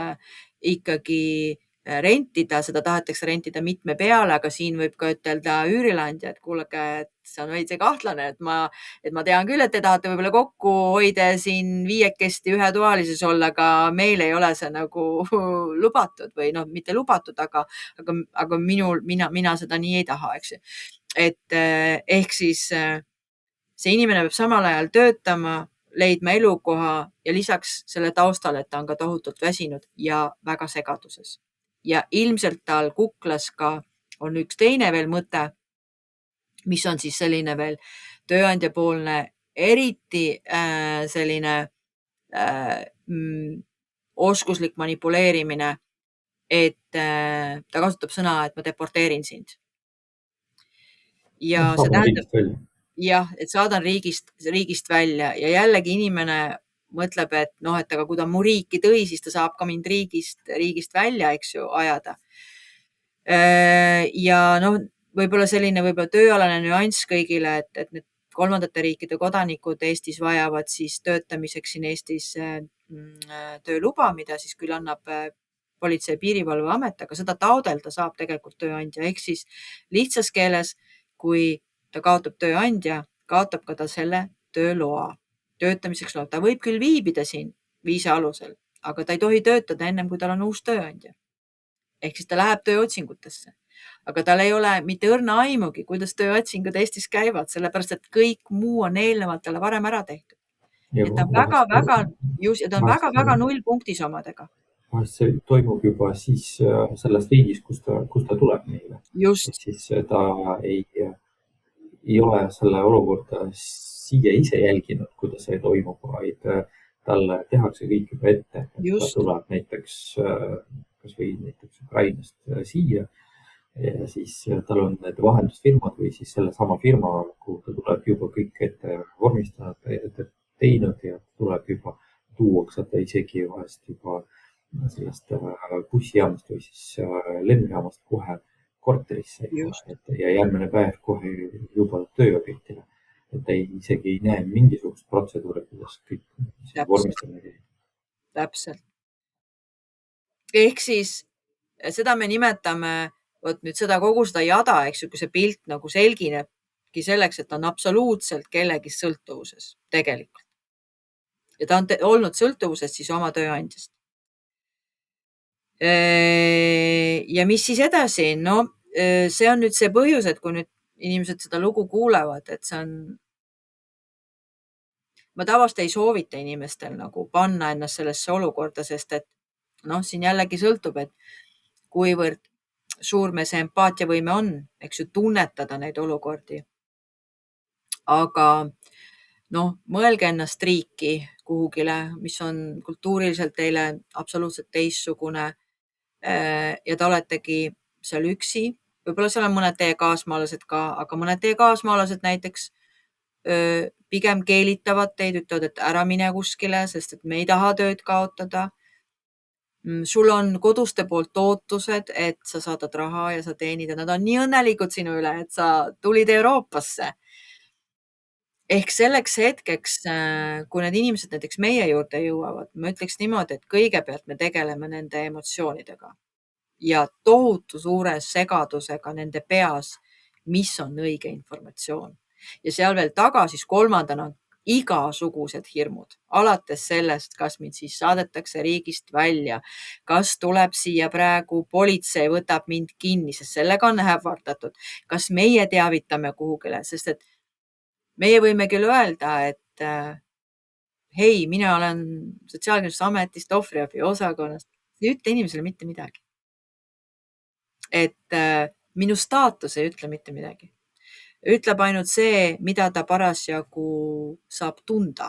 ikkagi rentida, seda tahetakse rentida mitme peale, aga siin võib ka ütelda üürileandja, et kuulge, et see on veitse kahtlane, et ma tean küll, et te tahate võib-olla kokku hoida siin 5 ühetoalises olla, aga meil ei ole see nagu lubatud või noh, mitte lubatud, aga mina seda nii ei taha, eks ju. Et ehk siis see inimene peab samal ajal töötama, leidma elukoha ja lisaks selle taustal, et ta on ka tohutult väsinud ja väga segaduses. Ja ilmselt tal kuklas ka on üks teine veel mõte, mis on siis selline veel tööandja poolne, eriti selline oskuslik manipuleerimine, et ta kasutab sõna, et ma deporteerin sind. Ja see tähendab, jah, et saadan riigist välja ja jällegi inimene mõtleb, et noh, et aga kui ta mu riiki tõi, siis ta saab ka mind riigist välja, eks ju, ajada. Ja noh, võib-olla selline tööalane nüanss kõigile, et need kolmandate riikide kodanikud Eestis vajavad siis töötamiseks siin Eestis tööluba, mida siis küll annab Politsei- ja Piirivalveamet, aga seda taodelda saab tegelikult tööandja. Ehk siis lihtsas keeles, kui ta kaotab tööandja, kaotab ka ta selle tööloa, töötamiseks loa. Ta võib küll viibida siin viisa alusel, aga ta ei tohi töötada ennem, kui tal on uus tööandja. Ehk siis ta läheb tööotsingutesse, aga tal ei ole mitte õrna aimugi, kuidas tööotsingud Eestis käivad, sellepärast et kõik muu on eelnevalt talle varem ära tehtud. Et ta on väga nullpunktis omadega. See toimub juba siis selles riigis, kus ta tuleb neile. Just. Et siis ta ei ole selle olukorda siia ise jälginud, kuidas see toimub, vaid talle tehakse kõik juba ette. Ta tuleb näiteks kas või näiteks Ukrainast siia ja siis tal on need vahendusfirmad või siis selle sama firma, kuhu ta tuleb juba kõik ette vormistanud, teinud ja tuleb juba tuuakse ta isegi vahest juba sellest bussijaamast või siis lennujaamast kohe korterisse ja järgmine päev kohe juba tööobjektile. Et ta isegi ei näe mingisugust protseduuri, kuidas kõik vormistamine käib. Täpselt. Ehk siis seda me nimetame, nüüd seda kogu seda jada, eks ju, kui see pilt nagu selginebki selleks, et ta on absoluutselt kellegi sõltuvuses tegelikult. Ja ta on olnud sõltuvuses siis oma tööandjast. Ja mis siis edasi? No see on nüüd see põhjus, et kui nüüd inimesed seda lugu kuulevad, et see on, ma tavast ei soovita inimestel nagu panna ennast sellesse olukorda, sest et noh, siin jällegi sõltub, et kuivõrd suur me see empaatiavõime on, eks ju, tunnetada neid olukordi. Aga noh, mõelge ennast riiki kuhugile, mis on kultuuriliselt teile absoluutselt teistsugune ja te oletegi seal üksi. Võib-olla seal on mõned teie kaasmaalased ka, aga mõned teie kaasmaalased näiteks pigem keelitavad teid, ütlevad, et ära mine kuskile, sest et me ei taha tööd kaotada. Sul on koduste poolt ootused, et sa saadad raha ja sa teenid ja nad on nii õnnelikud sinu üle, et sa tulid Euroopasse. Ehk selleks hetkeks, kui need inimesed näiteks meie juurde jõuavad, ma ütleks niimoodi, et kõigepealt me tegeleme nende emotsioonidega ja tohutu suure segadusega nende peas, mis on õige informatsioon. Ja seal veel taga siis kolmandana igasugused hirmud, alates sellest, kas mind siis saadetakse riigist välja, kas tuleb siia praegu politsei, võtab mind kinni, sest sellega on ähvardatud, kas meie teavitame kuhugile, sest et meie võime küll öelda, et hei, mina olen Sotsiaalkindlustusametist ohvriabi osakonnast, ei ütle inimesele mitte midagi. Et minu staatus ei ütle mitte midagi. Ütleb ainult see, mida ta parasjagu saab tunda,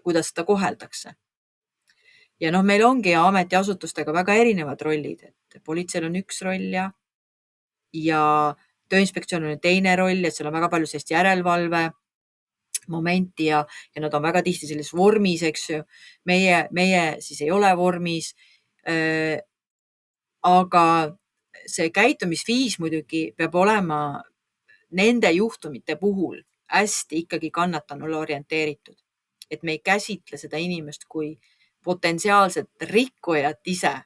kuidas ta koheldakse. Ja noh, meil ongi ametiasutustega väga erinevad rollid, et politseil on üks roll ja Tööinspektsioonil on teine roll, et seal on väga palju sellist järelevalve momenti ja nad on väga tihti selles vormis, eks ju. Meie siis ei ole vormis. Aga see käitumisviis muidugi peab olema nende juhtumite puhul hästi ikkagi kannatanule orienteeritud, et me ei käsitle seda inimest kui potentsiaalset rikkujat ise,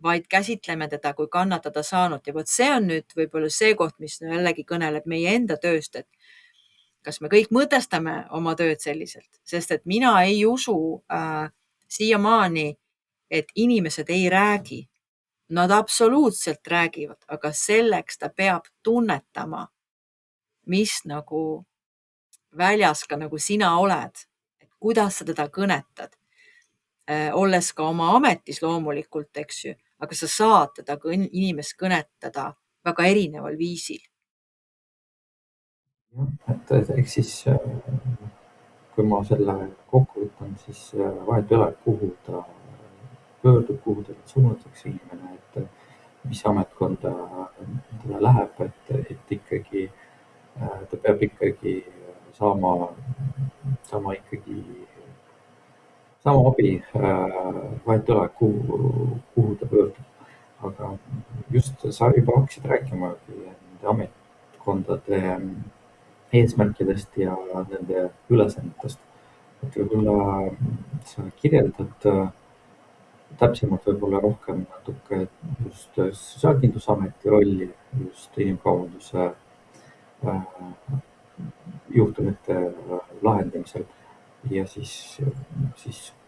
vaid käsitleme teda kui kannatada saanud. Ja vot see on nüüd võib-olla see koht, mis jällegi kõneleb meie enda tööst, et kas me kõik mõtestame oma tööd selliselt, sest et mina ei usu siiamaani, et inimesed ei räägi. Nad absoluutselt räägivad, aga selleks ta peab tunnetama, mis nagu väljas ka nagu sina oled, et kuidas sa teda kõnetad. Olles ka oma ametis loomulikult, eks ju, aga sa saad teda inimest kõnetada väga erineval viisil. Et eks siis, kui ma selle kokku võtan, siis vahet ei ole, kuhu ta pöördub, kuhu teda suunatakse inimene, et mis ametkonda teda läheb, et ikkagi ta peab ikkagi saama ikkagi sama abi, vahet ei ole, kuhu ta pöördub. Aga just sa juba hakkasid rääkima nende ametkondade eesmärkidest ja nende ülesannetest. Et võib-olla sa kirjeldad täpsemalt võib-olla rohkem natuke just Sotsiaalkindlustusameti rolli just inimkaubanduse juhtumite lahendamisel ja siis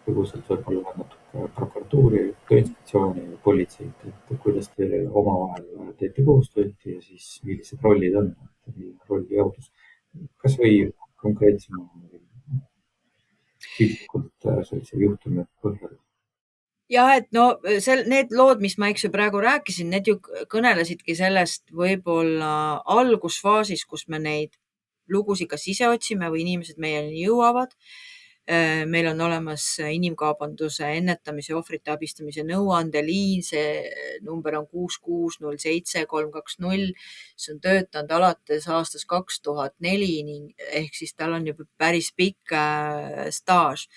põgusalt võib-olla natuke prokuratuuri, Tööinspektsiooni ja politseid, et kuidas te omavahel teete koostööd ja siis millised rollid on, milline rolli jaotus. Kas või konkreetsema piltlikult sellise juhtumi põhjal? Ja, et no need lood, mis ma praegu rääkisin, need ju kõnelesidki sellest võib-olla algusfaasis, kus me neid lugusid kas ise otsime või inimesed meieni jõuavad. Meil on olemas inimkaubanduse ennetamise ja ohvrite abistamise nõuandeliin, see number on 6607320, see on töötanud alates aastast 2004, ehk siis tal on juba päris pikk staaž.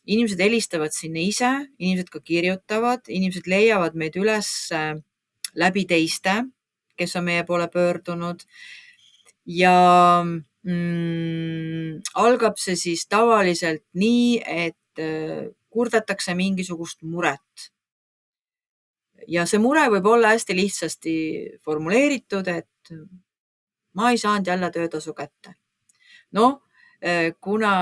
Inimesed helistavad sinna ise, inimesed ka kirjutavad, inimesed leiavad meid üles läbi teiste, kes on meie poole pöördunud ja algab see siis tavaliselt nii, et kurdetakse mingisugust muret. Ja see mure võib olla hästi lihtsasti formuleeritud, et ma ei saanud jälle töötasu kätte. No, kuna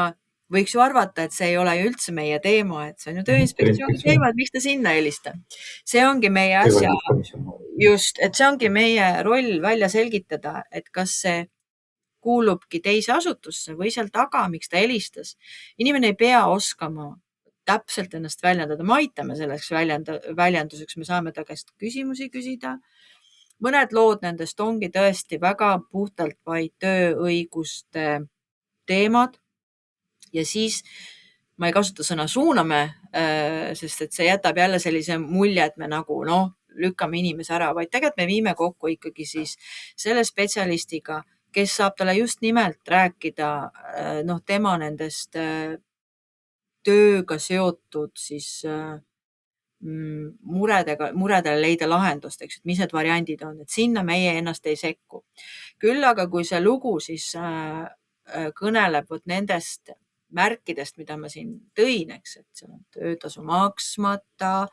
võiks ju arvata, et see ei ole ju üldse meie teema, et see on ju Tööinspektsiooni teema, et miks ta sinna helista. See ongi meie asja, just, et see ongi meie roll välja selgitada, et kas see kuulubki teise asutusse või seal taga, miks ta helistas. Inimene ei pea oskama täpselt ennast väljendada, me aitame selleks väljenduseks, me saame ta käest küsimusi küsida. Mõned lood nendest ongi tõesti väga puhtalt vaid tööõiguste teemad ja siis ma ei kasuta sõna suuname, sest et see jätab jälle sellise mulje, et me nagu lükkame inimese ära, vaid tegelikult me viime kokku ikkagi siis selle spetsialistiga, kes saab talle just nimelt rääkida tema nendest tööga seotud siis muredele leida lahendust, eks, et mis need variandid on, et sinna meie ennast ei sekku. Küll aga kui see lugu siis kõneleb nendest märkidest, mida ma siin tõin, eks, et seal on töötasu maksmata,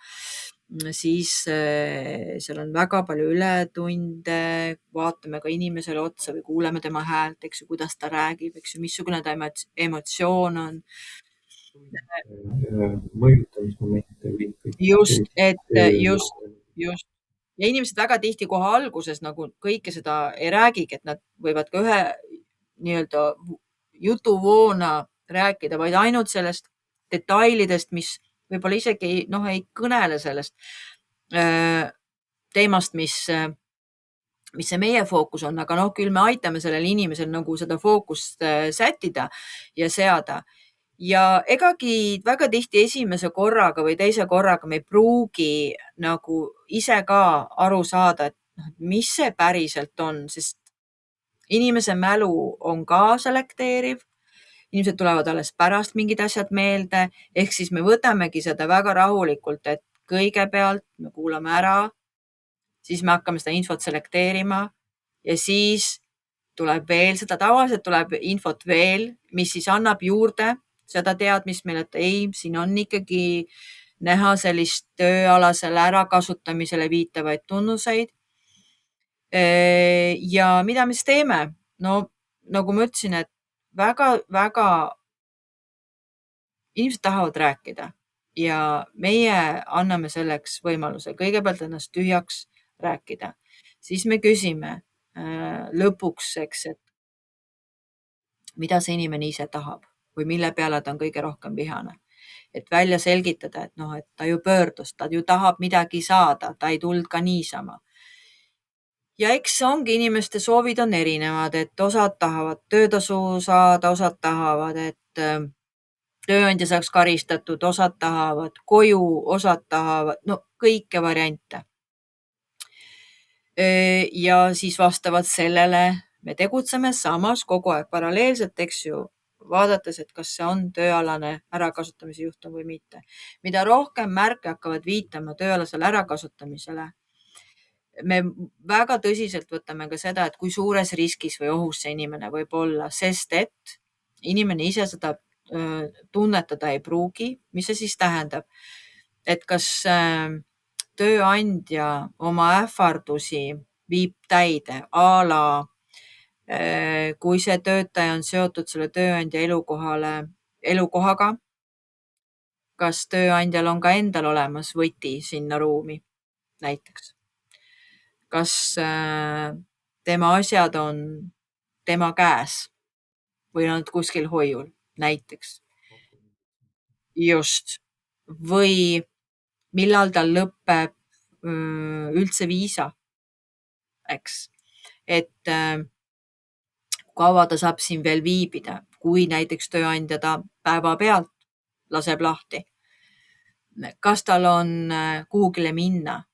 siis seal on väga palju ületunde, vaatame ka inimesele otsa või kuuleme tema häält, eks ju, kuidas ta räägib, eks ju, missugune ta emotsioon on. Mõjutamismomente või just. Ja inimesed väga tihti kohe alguses nagu kõike seda ei räägigi, et nad võivad ka ühe nii-öelda jutuvoona rääkida, vaid ainult sellest detailidest, mis võib-olla isegi ei kõnele sellest teemast, mis see meie fookus on, aga küll me aitame sellel inimesel nagu seda fookust sättida ja seada. Ja egagi väga tihti esimese korraga või teise korraga me ei pruugi nagu ise ka aru saada, et mis see päriselt on, sest inimese mälu on ka selekteeriv. Inimesed tulevad alles pärast mingid asjad meelde, ehk siis me võtamegi seda väga rahulikult, et kõigepealt me kuulame ära, siis me hakkame seda infot selekteerima ja siis tuleb veel seda, tavaliselt tuleb infot veel, mis siis annab juurde seda teadmist meile, et ei, siin on ikkagi näha sellist tööalasele ärakasutamisele viitavaid tunnuseid. Ja mida me siis teeme? No nagu ma ütlesin, et väga inimesed tahavad rääkida ja meie anname selleks võimaluse kõigepealt ennast tühjaks rääkida. Siis me küsime lõpuks, eks, et mida see inimene ise tahab või mille peale ta on kõige rohkem vihane. Et välja selgitada, et noh, et ta ju pöördus, ta ju tahab midagi saada, ta ei tulnud ka niisama. Ja eks ongi inimeste soovid on erinevad, et osad tahavad töötasu saada, osad tahavad, et tööandja saaks karistatud, osad tahavad koju, osad tahavad, no kõike variante. Ja siis vastavalt sellele me tegutseme samas kogu aeg paralleelselt, eks ju, vaadates, et kas see on tööalane ärakasutamise juhtum või mitte. Mida rohkem märke hakkavad viitama tööalasele ärakasutamisele, me väga tõsiselt võtame ka seda, et kui suures riskis või ohus see inimene võib olla, sest et inimene ise seda tunnetada ei pruugi. Mis see siis tähendab? Et kas tööandja oma ähvardusi viib täide a la kui see töötaja on seotud selle tööandja elukohaga, kas tööandjal on ka endal olemas võti sinna ruumi näiteks? Kas tema asjad on tema käes või on kuskil hoiul näiteks? Just. Või millal tal lõpeb üldse viisa, eks? Et kaua ta saab siin veel viibida, kui näiteks tööandja ta päevapealt laseb lahti. Kas tal on kuhugile minna?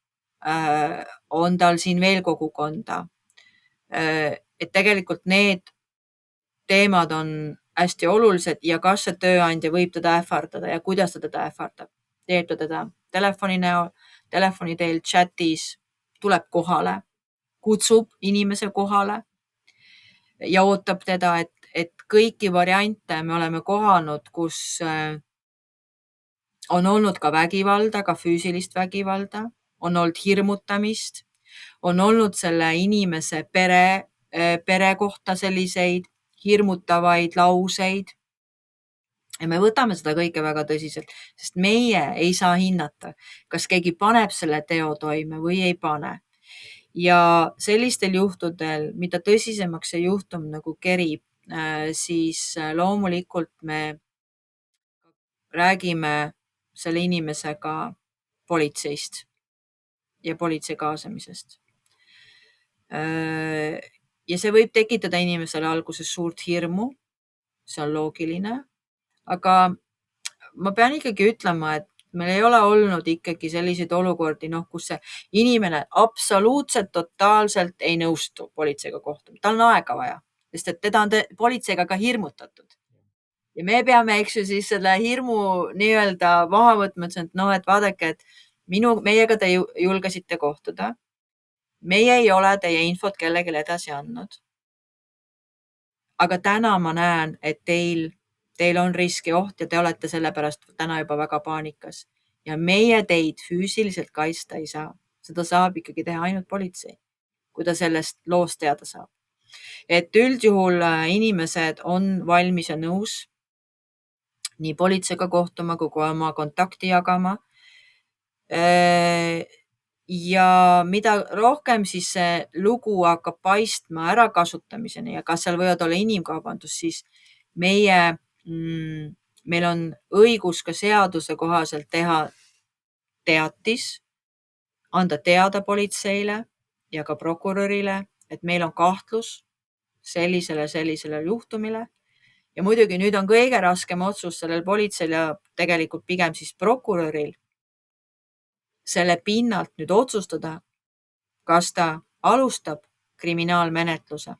On tal siin veel kogukonda? Et tegelikult need teemad on hästi olulised ja kas see tööandja võib teda ähvardada ja kuidas ta teda ähvardab. Teeb ta teda telefoni näol, telefoni teel, chatis, tuleb kohale, kutsub inimese kohale ja ootab teda, et kõiki variante me oleme kohanud, kus on olnud ka vägivalda, ka füüsilist vägivalda, on olnud hirmutamist, on olnud selle inimese pere kohta selliseid hirmutavaid lauseid. Ja me võtame seda kõike väga tõsiselt, sest meie ei saa hinnata, kas keegi paneb selle teo toime või ei pane. Ja sellistel juhtudel, mida tõsisemaks see juhtum nagu kerib, siis loomulikult me räägime selle inimesega politseist ja politsei kaasamisest. Ja see võib tekitada inimesele alguses suurt hirmu, see on loogiline, aga ma pean ikkagi ütlema, et meil ei ole olnud ikkagi selliseid olukordi, kus see inimene absoluutselt totaalselt ei nõustu politseiga kohtuma. Tal on aega vaja, sest et teda on politseiga ka hirmutatud. Ja me peame, eks ju, siis selle hirmu nii-öelda maha võtma, et vaadake, et meiega te julgesite kohtuda. Meie ei ole teie infot kellelegi edasi andnud. Aga täna ma näen, et teil on risk ja oht ja te olete sellepärast täna juba väga paanikas. Ja meie teid füüsiliselt kaitsta ei saa. Seda saab ikkagi teha ainult politsei, kui ta sellest loost teada saab. Et üldjuhul inimesed on valmis ja nõus nii politseiga kohtuma kui oma kontakti jagama. Ja mida rohkem siis see lugu hakkab paistma ärakasutamiseni ja kas seal võivad olla inimkaubandus, siis meil on õigus ka seaduse kohaselt teha teatis, anda teada politseile ja ka prokurörile, et meil on kahtlus sellisele juhtumile. Ja muidugi nüüd on kõige raskem otsus sellel politseil ja tegelikult pigem siis prokuröril selle pinnalt nüüd otsustada, kas ta alustab kriminaalmenetluse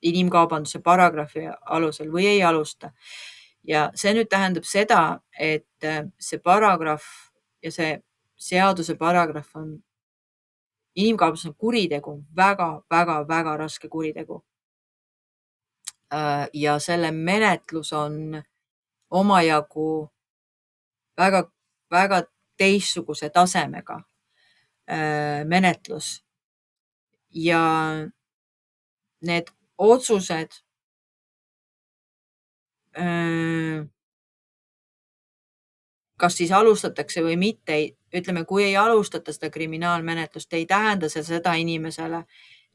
inimkaubanduse paragrahvi alusel või ei alusta. Ja see nüüd tähendab seda, et see paragrahv ja see seaduse paragrahv on inimkaubandus on kuritegu, väga raske kuritegu. Ja selle menetlus on omajagu väga teistsuguse tasemega menetlus ja need otsused kas siis alustatakse või mitte, ütleme, kui ei alustata seda kriminaalmenetlust, ei tähenda see seda inimesele,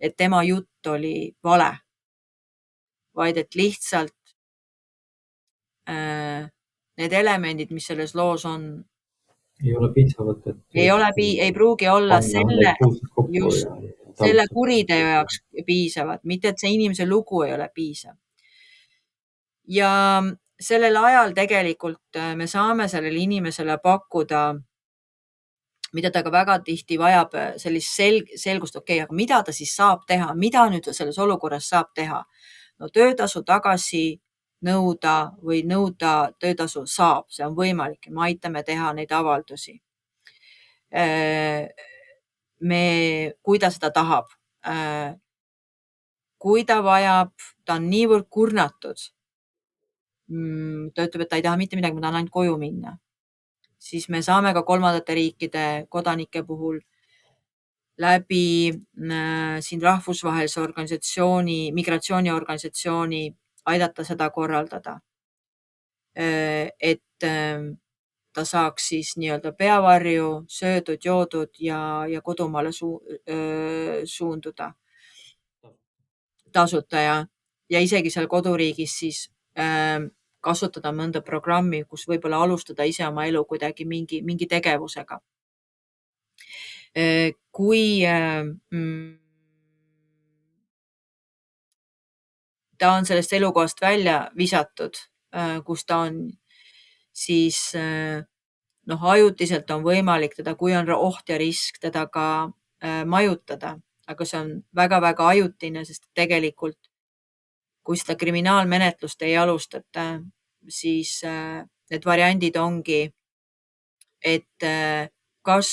et tema jutt oli vale, vaid et lihtsalt need elemendid, mis selles loos on, ei ole piisavad, et ei pruugi olla just selle kuriteo jaoks piisavad, mitte et see inimese lugu ei ole piisav. Ja sellel ajal tegelikult me saame sellele inimesele pakkuda, mida ta ka väga tihti vajab, sellist selgust, okei, aga mida ta siis saab teha, mida nüüd selles olukorras saab teha? No töötasu tagasi nõuda või nõuda töötasu saab, see on võimalik ja me aitame teha neid avaldusi. Kui ta seda tahab, kui ta vajab, ta on niivõrd kurnatud, ta ütleb, et ta ei taha mitte midagi, ma tahan ainult koju minna, siis me saame ka kolmandate riikide kodanike puhul läbi siin rahvusvahelise organisatsiooni, migratsiooniorganisatsiooni aidata seda korraldada. Et ta saaks siis nii-öelda peavarju söödud, joodud ja kodumaale suunduda tasuta ja isegi seal koduriigis siis kasutada mõnda programmi, kus võib-olla alustada ise oma elu kuidagi mingi tegevusega. Kui ta on sellest elukohast välja visatud, kus ta on, siis ajutiselt on võimalik teda, kui on oht ja risk, teda ka majutada, aga see on väga-väga ajutine, sest tegelikult kui seda kriminaalmenetlust ei alustata, siis need variandid ongi, et kas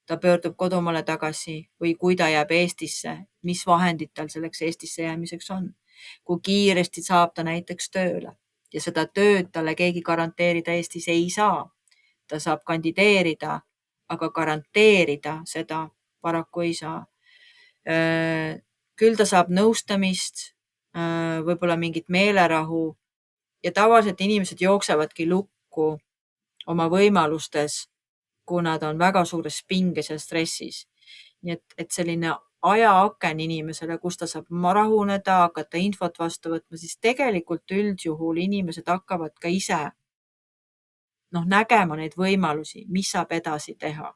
ta pöördub kodumaale tagasi või kui ta jääb Eestisse, mis vahendid tal selleks Eestisse jäämiseks on. Kui kiiresti saab ta näiteks tööle ja seda tööd talle keegi garanteerida Eestis ei saa. Ta saab kandideerida, aga garanteerida seda paraku ei saa. Küll ta saab nõustamist, võib-olla mingit meelerahu ja tavaliselt inimesed jooksevadki lukku oma võimalustes, kui nad on väga suures pinges ja stressis. Nii et selline ajaaken inimesele, kus ta saab rahuneda, hakata infot vastu võtma, siis tegelikult üldjuhul inimesed hakkavad ka ise nägema neid võimalusi, mis saab edasi teha.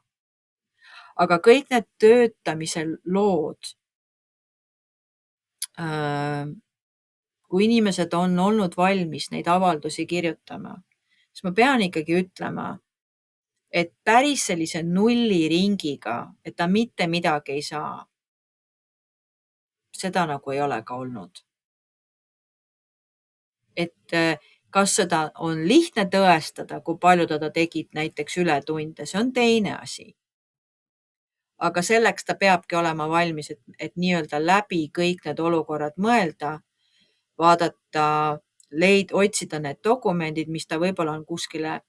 Aga kõik need töötamise lood, kui inimesed on olnud valmis neid avaldusi kirjutama, siis ma pean ikkagi ütlema, et päris sellise nulliringiga, et ta mitte midagi ei saa, seda nagu ei ole ka olnud. Et kas seda on lihtne tõestada, kui palju ta tegid näiteks ületunde, see on teine asi. Aga selleks ta peabki olema valmis, et nii-öelda läbi kõik need olukorrad mõelda, vaadata, otsida need dokumendid, mis ta võib-olla on kuskile,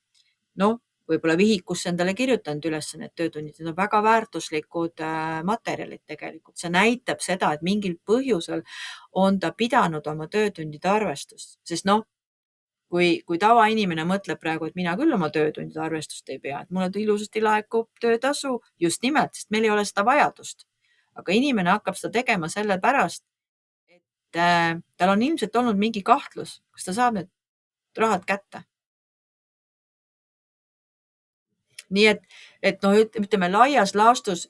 võib-olla vihikusse endale kirjutanud üles need töötunnid, need on väga väärtuslikud materjalid tegelikult. See näitab seda, et mingil põhjusel on ta pidanud oma töötundide arvestust, sest kui tavainimene mõtleb praegu, et mina küll oma töötundide arvestust ei pea, et mulle ilusasti laekub töötasu just nimelt, sest meil ei ole seda vajadust. Aga inimene hakkab seda tegema sellepärast, et tal on ilmselt olnud mingi kahtlus, kas ta saab need rahad kätte. Nii et ütleme laias laastus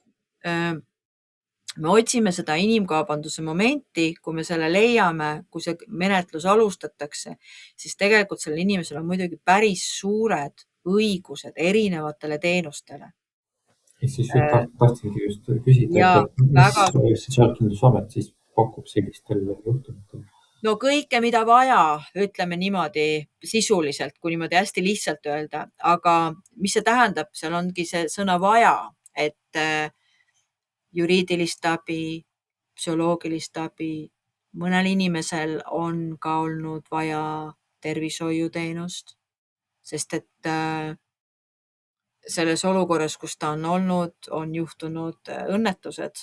me otsime seda inimkaubanduse momenti, kui me selle leiame, kui see menetlus alustatakse, siis tegelikult sellel inimesel on muidugi päris suured õigused erinevatele teenustele. Siis tahtsingi just küsida, et mis Sotsiaalkindlustusamet siis pakub sellistel juhtumitel? No kõike, mida vaja, ütleme niimoodi sisuliselt, kui niimoodi hästi lihtsalt öelda, aga mis see tähendab, seal ongi see sõna vaja, et juriidilist abi, psühholoogilist abi, mõnel inimesel on ka olnud vaja tervishoiuteenust, sest et selles olukorras, kus ta on olnud, on juhtunud õnnetused.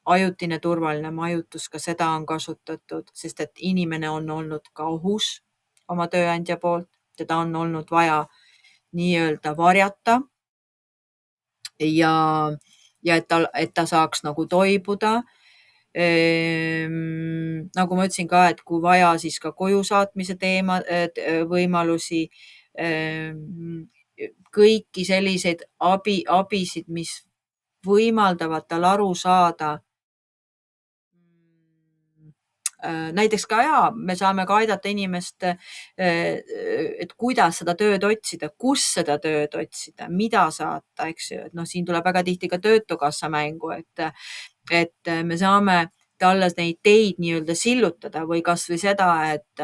Ajutine turvaline majutus, ka seda on kasutatud, sest et inimene on olnud ka ohus oma tööandja poolt, teda on olnud vaja nii-öelda varjata ja et ta saaks nagu toibuda. Nagu ma ütlesin ka, et kui vaja, siis ka koju saatmise teema, võimalusi, kõiki selliseid abisid, mis võimaldavad tal aru saada. Näiteks ka me saame ka aidata inimest, et kuidas seda tööd otsida, kus seda tööd otsida, mida saata, eks ju. Siin tuleb väga tihti ka Töötukassa mängu, et me saame talle neid teid nii-öelda sillutada või kasvõi seda, et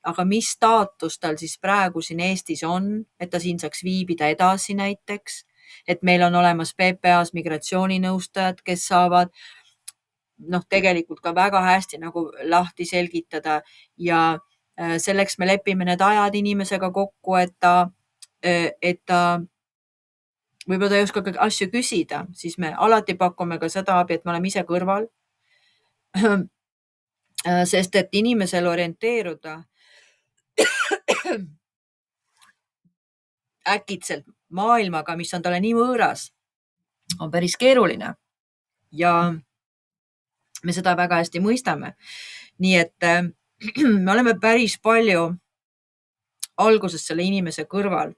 aga mis staatus tal siis praegu siin Eestis on, et ta siin saaks viibida edasi näiteks, et meil on olemas PPA-s migratsiooninõustajad, kes saavad tegelikult ka väga hästi nagu lahti selgitada ja selleks me lepime need ajad inimesega kokku, et ta võib-olla ta ei oska asju küsida, siis me alati pakume ka seda abi, et me oleme ise kõrval. Sest et inimesel orienteeruda äkitselt maailmaga, mis on talle nii võõras, on päris keeruline ja me seda väga hästi mõistame. Nii et me oleme päris palju alguses selle inimese kõrval.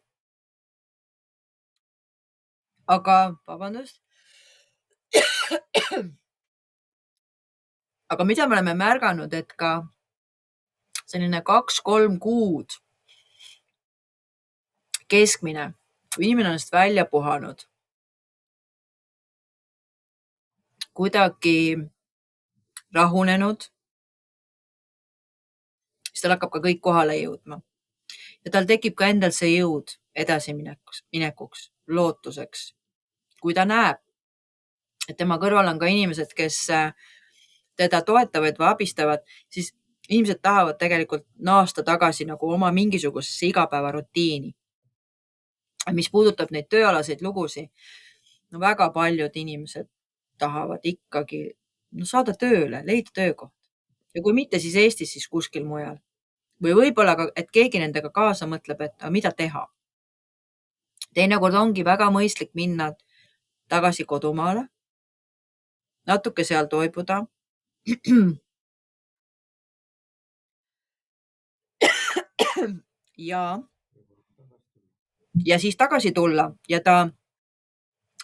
Aga, vabandust. Aga mida me oleme märganud, et ka selline 2-3 kuud keskmine, kui inimene on ennast välja puhanud, kuidagi rahunenud, siis tal hakkab ka kõik kohale jõudma. Ja tal tekib ka endal see jõud edasiminekuks, lootuseks. Kui ta näeb, et tema kõrval on ka inimesed, kes teda toetavad või abistavad, siis inimesed tahavad tegelikult naasta tagasi nagu oma mingisugusesse igapäevarutiini. Mis puudutab neid tööalaseid lugusid, väga paljud inimesed tahavad ikkagi saada tööle, leida töökoht. Ja kui mitte, siis Eestis, siis kuskil mujal. Või võib-olla ka, et keegi nendega kaasa mõtleb, et mida teha. Teinekord ongi väga mõistlik minna tagasi kodumaale, natuke seal toibuda. Ja siis tagasi tulla ja ta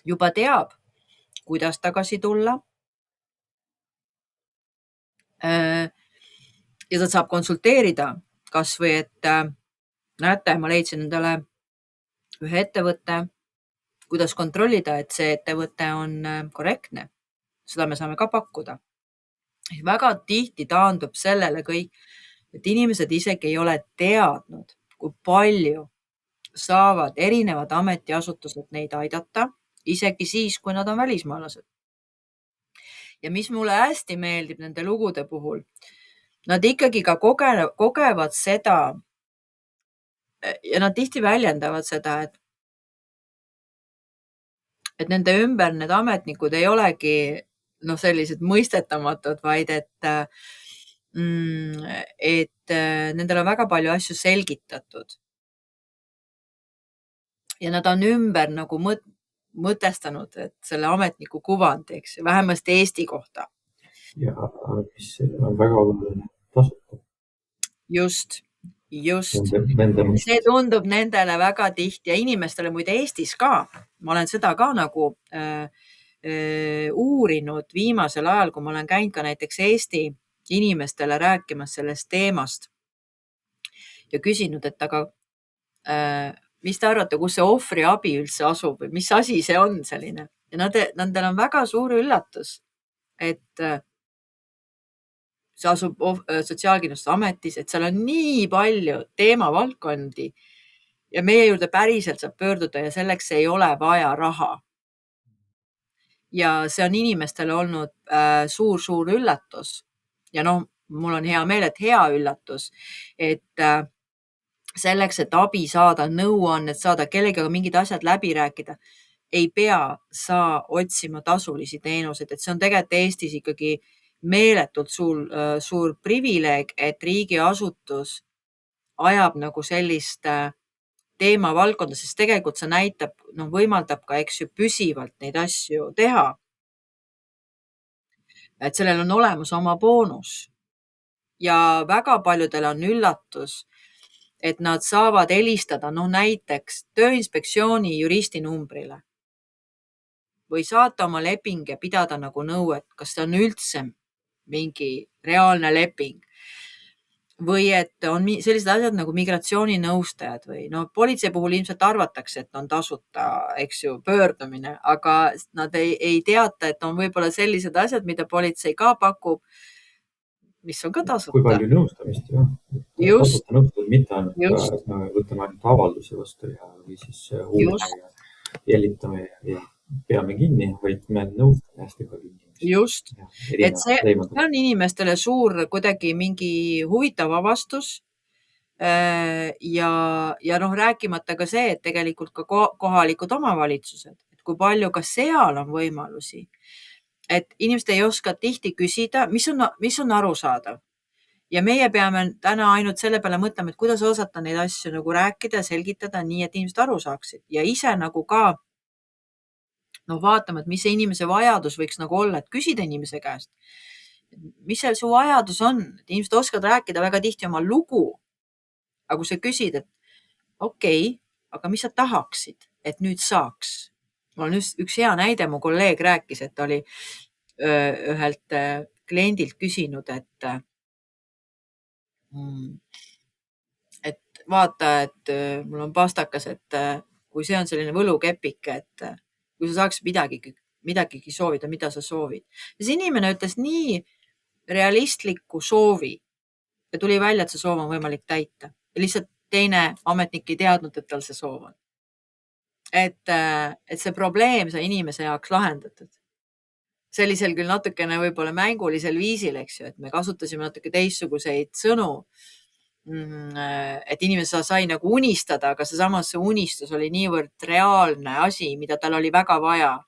juba teab, kuidas tagasi tulla. Ja ta saab konsulteerida kas või, et näete, ma leidsin endale ühe ettevõtte, kuidas kontrollida, et see ettevõte on korrektne. Seda me saame ka pakkuda. Väga tihti taandub sellele kõik, et inimesed isegi ei ole teadnud, kui palju saavad erinevad ametiasutused neid aidata, isegi siis, kui nad on välismaalased. Ja mis mulle hästi meeldib nende lugude puhul, nad ikkagi ka kogevad seda ja nad tihti väljendavad seda, et nende ümber need ametnikud ei olegi sellised mõistetamatud, vaid et nendel on väga palju asju selgitatud. Ja nad on ümber nagu mõtestanud, et selle ametniku kuvandi, eks, vähemasti Eesti kohta. Ja mis on väga oluline, tasuta. Just. See tundub nendele väga tihti ja inimestele muide Eestis ka. Ma olen seda ka nagu uurinud viimasel ajal, kui ma olen käinud ka näiteks Eesti inimestele rääkimas sellest teemast ja küsinud, et aga mis te arvate, kus see ohvriabi üldse asub või mis asi see on selline? Ja nendel on väga suur üllatus, et see asub Sotsiaalkindlustusametis, et seal on nii palju teemavaldkondi ja meie juurde päriselt saab pöörduda ja selleks ei ole vaja raha. Ja see on inimestele olnud suur üllatus. Ja mul on hea meel, et hea üllatus, et selleks, et abi saada, nõuannet saada, kellegagi mingid asjad läbi rääkida, ei pea sa otsima tasulisi teenuseid, et see on tegelikult Eestis ikkagi meeletult suur privileeg, et riigiasutus ajab nagu sellist teemavaldkonda, sest tegelikult see näitab, võimaldab ka, eks ju, püsivalt neid asju teha. Et sellel on olemas oma boonus ja väga paljudel on üllatus, et nad saavad helistada, näiteks Tööinspektsiooni juristi numbrile või saata oma leping ja pidada nagu nõu, et kas see on üldse mingi reaalne leping. Või et on sellised asjad nagu migratsiooninõustajad või politsei puhul ilmselt arvatakse, et on tasuta, eks ju, pöördumine, aga nad ei teata, et on võib-olla sellised asjad, mida politsei ka pakub, mis on ka tasuta. Kui palju nõustamist, jah. Tasuta nõustamist, mitte ainult, et me võtame ainult avaldusi vastu või siis uurime ja jälitame ja peame kinni, vaid me nõustame hästi palju inimesi. Just, et see on inimestele suur kuidagi mingi huvitav avastus ja rääkimata ka see, et tegelikult ka kohalikud omavalitsused, et kui palju ka seal on võimalusi, et inimesed ei oska tihti küsida, mis on arusaadav. Ja meie peame täna ainult selle peale mõtlema, et kuidas osata neid asju nagu rääkida ja selgitada nii, et inimesed aru saaksid ja ise nagu ka vaatama, et mis see inimese vajadus võiks nagu olla, et küsida inimese käest, mis see su vajadus on, et inimesed oskavad rääkida väga tihti oma lugu. Aga kui sa küsid, et okei, aga mis sa tahaksid, et nüüd saaks? Mul on üks hea näide, mu kolleeg rääkis, et oli ühelt kliendilt küsinud, et vaata, et mul on pastakas, et kui see on selline võlukepike, et kui sa saaks midagigi soovida, mida sa soovid. Ja see inimene ütles nii realistliku soovi ja tuli välja, et see soov on võimalik täita. Ja lihtsalt teine ametnik ei teadnud, et tal see soov on. Et see probleem sai inimese jaoks lahendatud. Sellisel küll natukene võib-olla mängulisel viisil, eks ju, et me kasutasime natuke teistsuguseid sõnu, et inimene sai nagu unistada, aga see unistus oli niivõrd reaalne asi, mida tal oli väga vaja.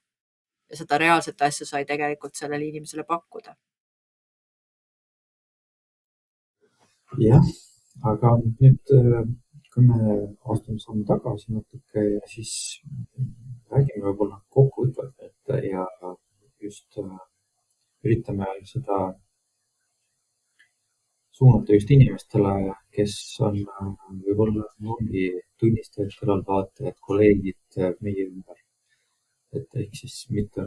Ja seda reaalset asja sai tegelikult sellele inimesele pakkuda. Jah, aga nüüd, kui me astume samme tagasi natuke ja siis räägime võib-olla kokkuvõtvalt ja just üritame seda suunata just inimestele, kes on võib-olla ongi tunnistajad, kõrvaltvaatajad, kolleegid meie ümber. Et ehk siis mitte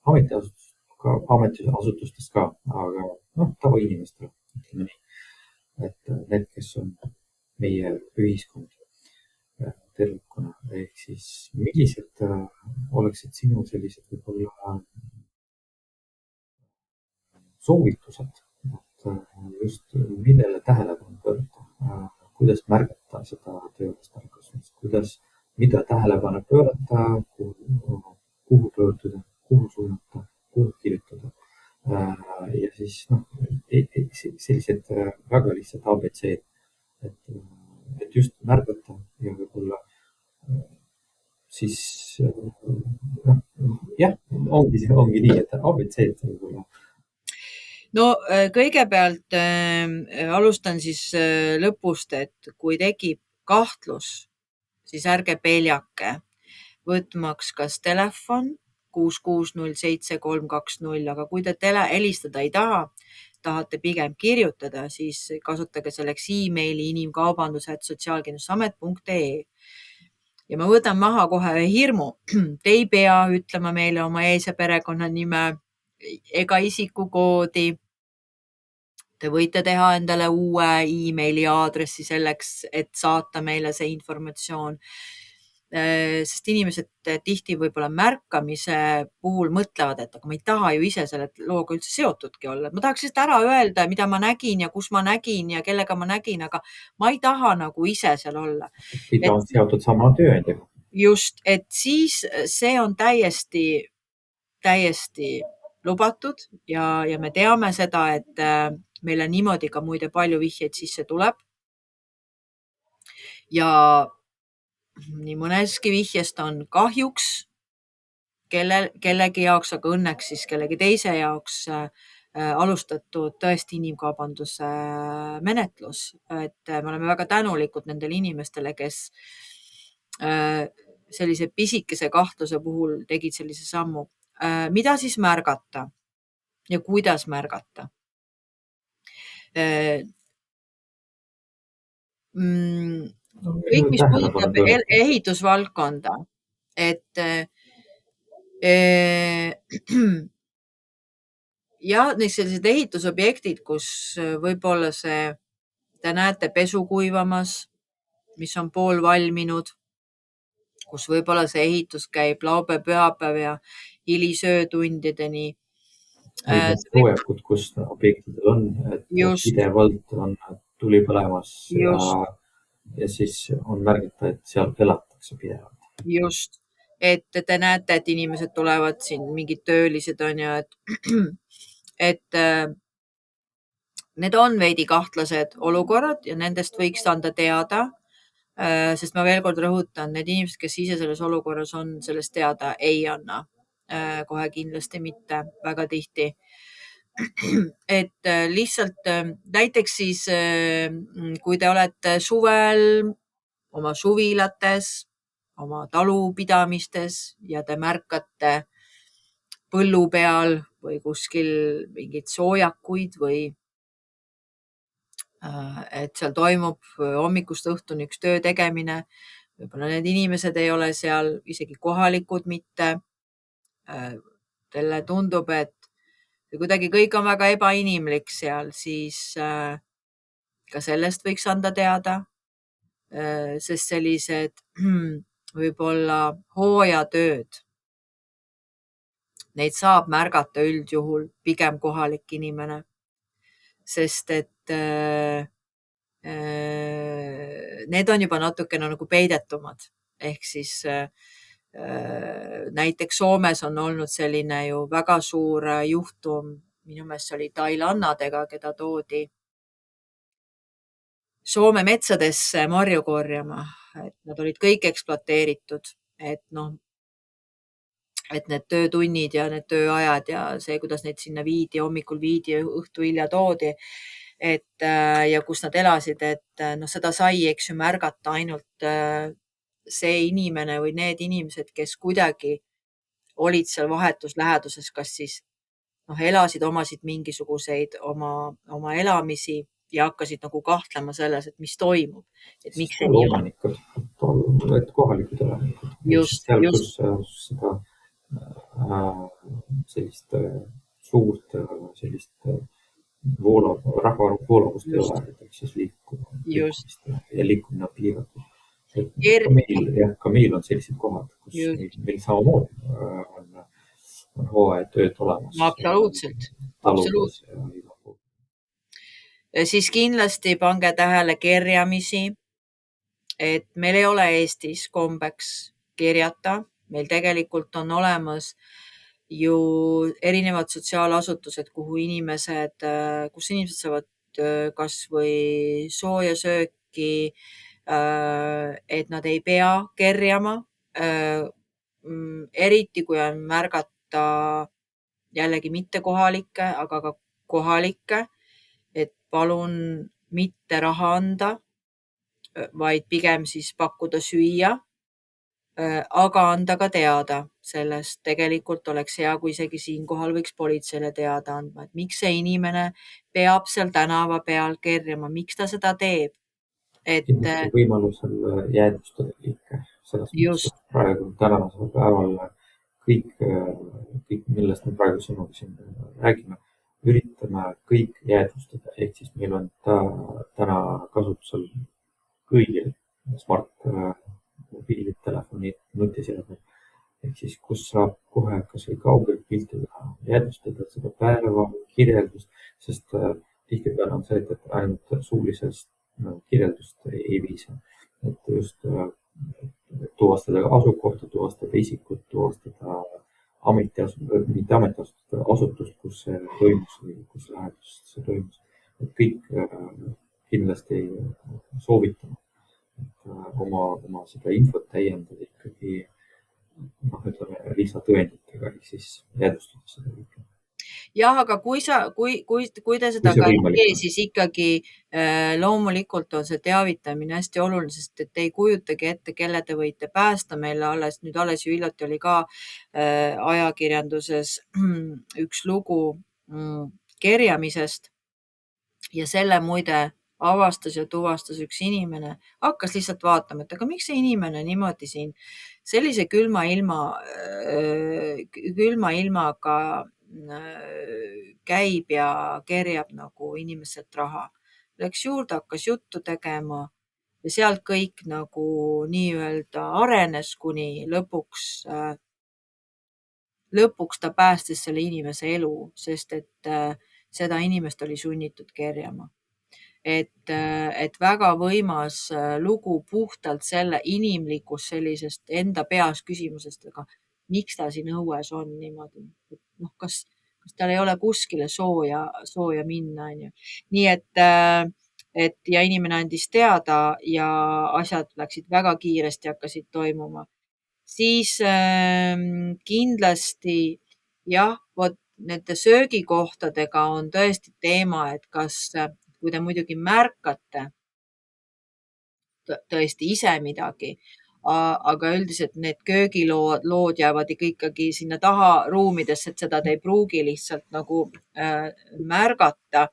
ametiasutustes ka, aga tavainimestele, ütleme nii. Et need, kes on meie ühiskond tervikuna, ehk siis millised oleksid sinu sellised võib-olla soovitused, just millele tähelepanu pöörata, kuidas märgata seda tööalast ärkasmist, mida tähelepanu pöörata, kuhu pöörduda, kuhu suunata, kuhu kirjutada. Ja siis sellised väga lihtsad ABC-d, et just märgata ja võib-olla siis ongi nii, et ABC-d võib-olla. Kõigepealt alustan siis lõpust, et kui tekib kahtlus, siis ärge peljake võtmaks kas telefon 6607-320, aga kui te helistada ei tahate pigem kirjutada, siis kasutage selleks emaili inimkaubandus@sotsiaalkindlustusamet.ee. Ja ma võtan maha kohe hirmu. Te ei pea ütlema meile oma ees- ja perekonnanime ega isikukoodi. Te võite teha endale uue emaili aadressi selleks, et saata meile see informatsioon. Sest inimesed tihti võib-olla märkamise puhul mõtlevad, et aga ma ei taha ju ise selle looga üldse seotudki olla. Ma tahaks lihtsalt ära öelda, mida ma nägin ja kus ma nägin ja kellega ma nägin, aga ma ei taha nagu ise seal olla. Mida on seotud sama tööandjaga. Just, et siis see on täiesti lubatud ja me teame seda, et meile niimoodi ka muide palju vihjeid sisse tuleb. ja nii mõneski vihjest on kahjuks kellegi jaoks, aga õnneks siis kellegi teise jaoks alustatud tõesti inimkaubanduse menetlus. Et me oleme väga tänulikud nendele inimestele, kes sellise pisikese kahtluse puhul tegid sellise sammu. Mida siis märgata ja kuidas märgata? Kõik, mis puudutab ehitusvaldkonda, et ja sellised ehitusobjektid, kus võib-olla te näete pesu kuivamas, mis on pool valminud, kus võib-olla see ehitus käib laupäev, pühapäev ja hilisöötundideni. Projekud, kus objektidel on, et pidevalt on tuli põlemas ja siis on märgata, et seal elatakse pidevalt. Just, et te näete, et inimesed tulevad siin, mingid töölised on ju, et need on veidi kahtlased olukorrad ja nendest võiks anda teada, sest ma veel kord rõhutan, need inimesed, kes ise selles olukorras on, sellest teada ei anna. Kohe kindlasti mitte väga tihti. Et lihtsalt näiteks siis, kui te olete suvel oma suvilates, oma talupidamistes ja te märkate põllu peal või kuskil mingeid soojakuid või et seal toimub hommikust õhtuni üks töö tegemine. Võib-olla need inimesed ei ole seal isegi kohalikud mitte. Teile tundub, et kuidagi kõik on väga ebainimlik seal, siis ka sellest võiks anda teada, sest sellised võib-olla hooajatööd, neid saab märgata üldjuhul pigem kohalik inimene, sest et need on juba natukene nagu peidetumad. Ehk siis näiteks Soomes on olnud selline ju väga suur juhtum, minu meelest oli tailannadega, keda toodi Soome metsadesse marju korjama, et nad olid kõik ekspluateeritud, et et need töötunnid ja need tööajad ja see, kuidas neid sinna viidi, hommikul viidi, õhtu hilja toodi, ja kus nad elasid, et seda sai, eks ju, märgata ainult see inimene või need inimesed, kes kuidagi olid seal vahetus läheduses, kas siis elasid, omasid mingisuguseid oma elamisi ja hakkasid nagu kahtlema selles, et mis toimub, et miks see nii on. Et kohalikud elanikud. Seal, kus seda sellist suurt sellist rahva voolavust ei ole, et siis liikumine on piiratud. Ka meil on sellised kohad, kus meil samamoodi on hooajatööd olemas. Absoluutselt. Siis kindlasti pange tähele kerjamisi, et meil ei ole Eestis kombeks kerjata. Meil tegelikult on olemas ju erinevad sotsiaalasutused, kus inimesed saavad kas või sooja sööki, et nad ei pea kerjama. Eriti kui on märgata jällegi mitte kohalikke, aga ka kohalikke, et palun mitte raha anda, vaid pigem siis pakkuda süüa, aga anda ka teada sellest. Tegelikult oleks hea, kui isegi siinkohal võiks politseile teada andma, et miks see inimene peab seal tänava peal kerjama, miks ta seda teeb. Võimalusel jäädvustada kõike. Just. Praegu tänasel päeval kõik, millest me praegu sinuga siin räägime, üritame kõik jäädvustada. Ehk siis meil on täna kasutusel kõigil smart mobiilid, telefonid, nutiseadmed. Ehk siis, kus saab kohe kas või kaugelt pilti jäädvustada seda päeva, kirjeldust, sest tihtipeale on see, et ainult suulisest kirjeldust ei viisa. Et just tuvastada asukohta, tuvastada isikut, tuvastada mitte asutust, kus see toimus või kus lähedus see toimus. Et kõik kindlasti soovitame oma seda infot täiendada ikkagi ütleme lisatõenditega ehk siis jäädvustada seda kõike. Jah, aga kui te seda Kui see ka ei võimalik tee, on. siis ikkagi loomulikult on see teavitamine hästi oluline, sest et ei kujutagi ette, kelle te võite päästa. Meil alles ju hiljuti oli ka ajakirjanduses üks lugu kerjamisest ja selle muide avastas ja tuvastas üks inimene, hakkas lihtsalt vaatama, et aga miks see inimene niimoodi siin sellise külma ilmaga käib ja kerjab nagu inimeselt raha. Läks juurde, hakkas juttu tegema ja sealt kõik nagu nii-öelda arenes, kuni lõpuks ta päästis selle inimese elu, sest et seda inimest oli sunnitud kerjama. Et väga võimas lugu puhtalt selle inimlikust sellisest enda peas küsimusest, aga miks ta siin õues on niimoodi? Kas tal ei ole kuskile sooja minna, on ju. Nii et ja inimene andis teada ja asjad läksid väga kiiresti, hakkasid toimuma. Siis kindlasti jah, vot nende söögikohtadega on tõesti teema, et kui te muidugi märkate tõesti ise midagi, aga üldiselt need köögilood jäävad ikkagi sinna taha ruumidesse, et seda te ei pruugi lihtsalt nagu märgata.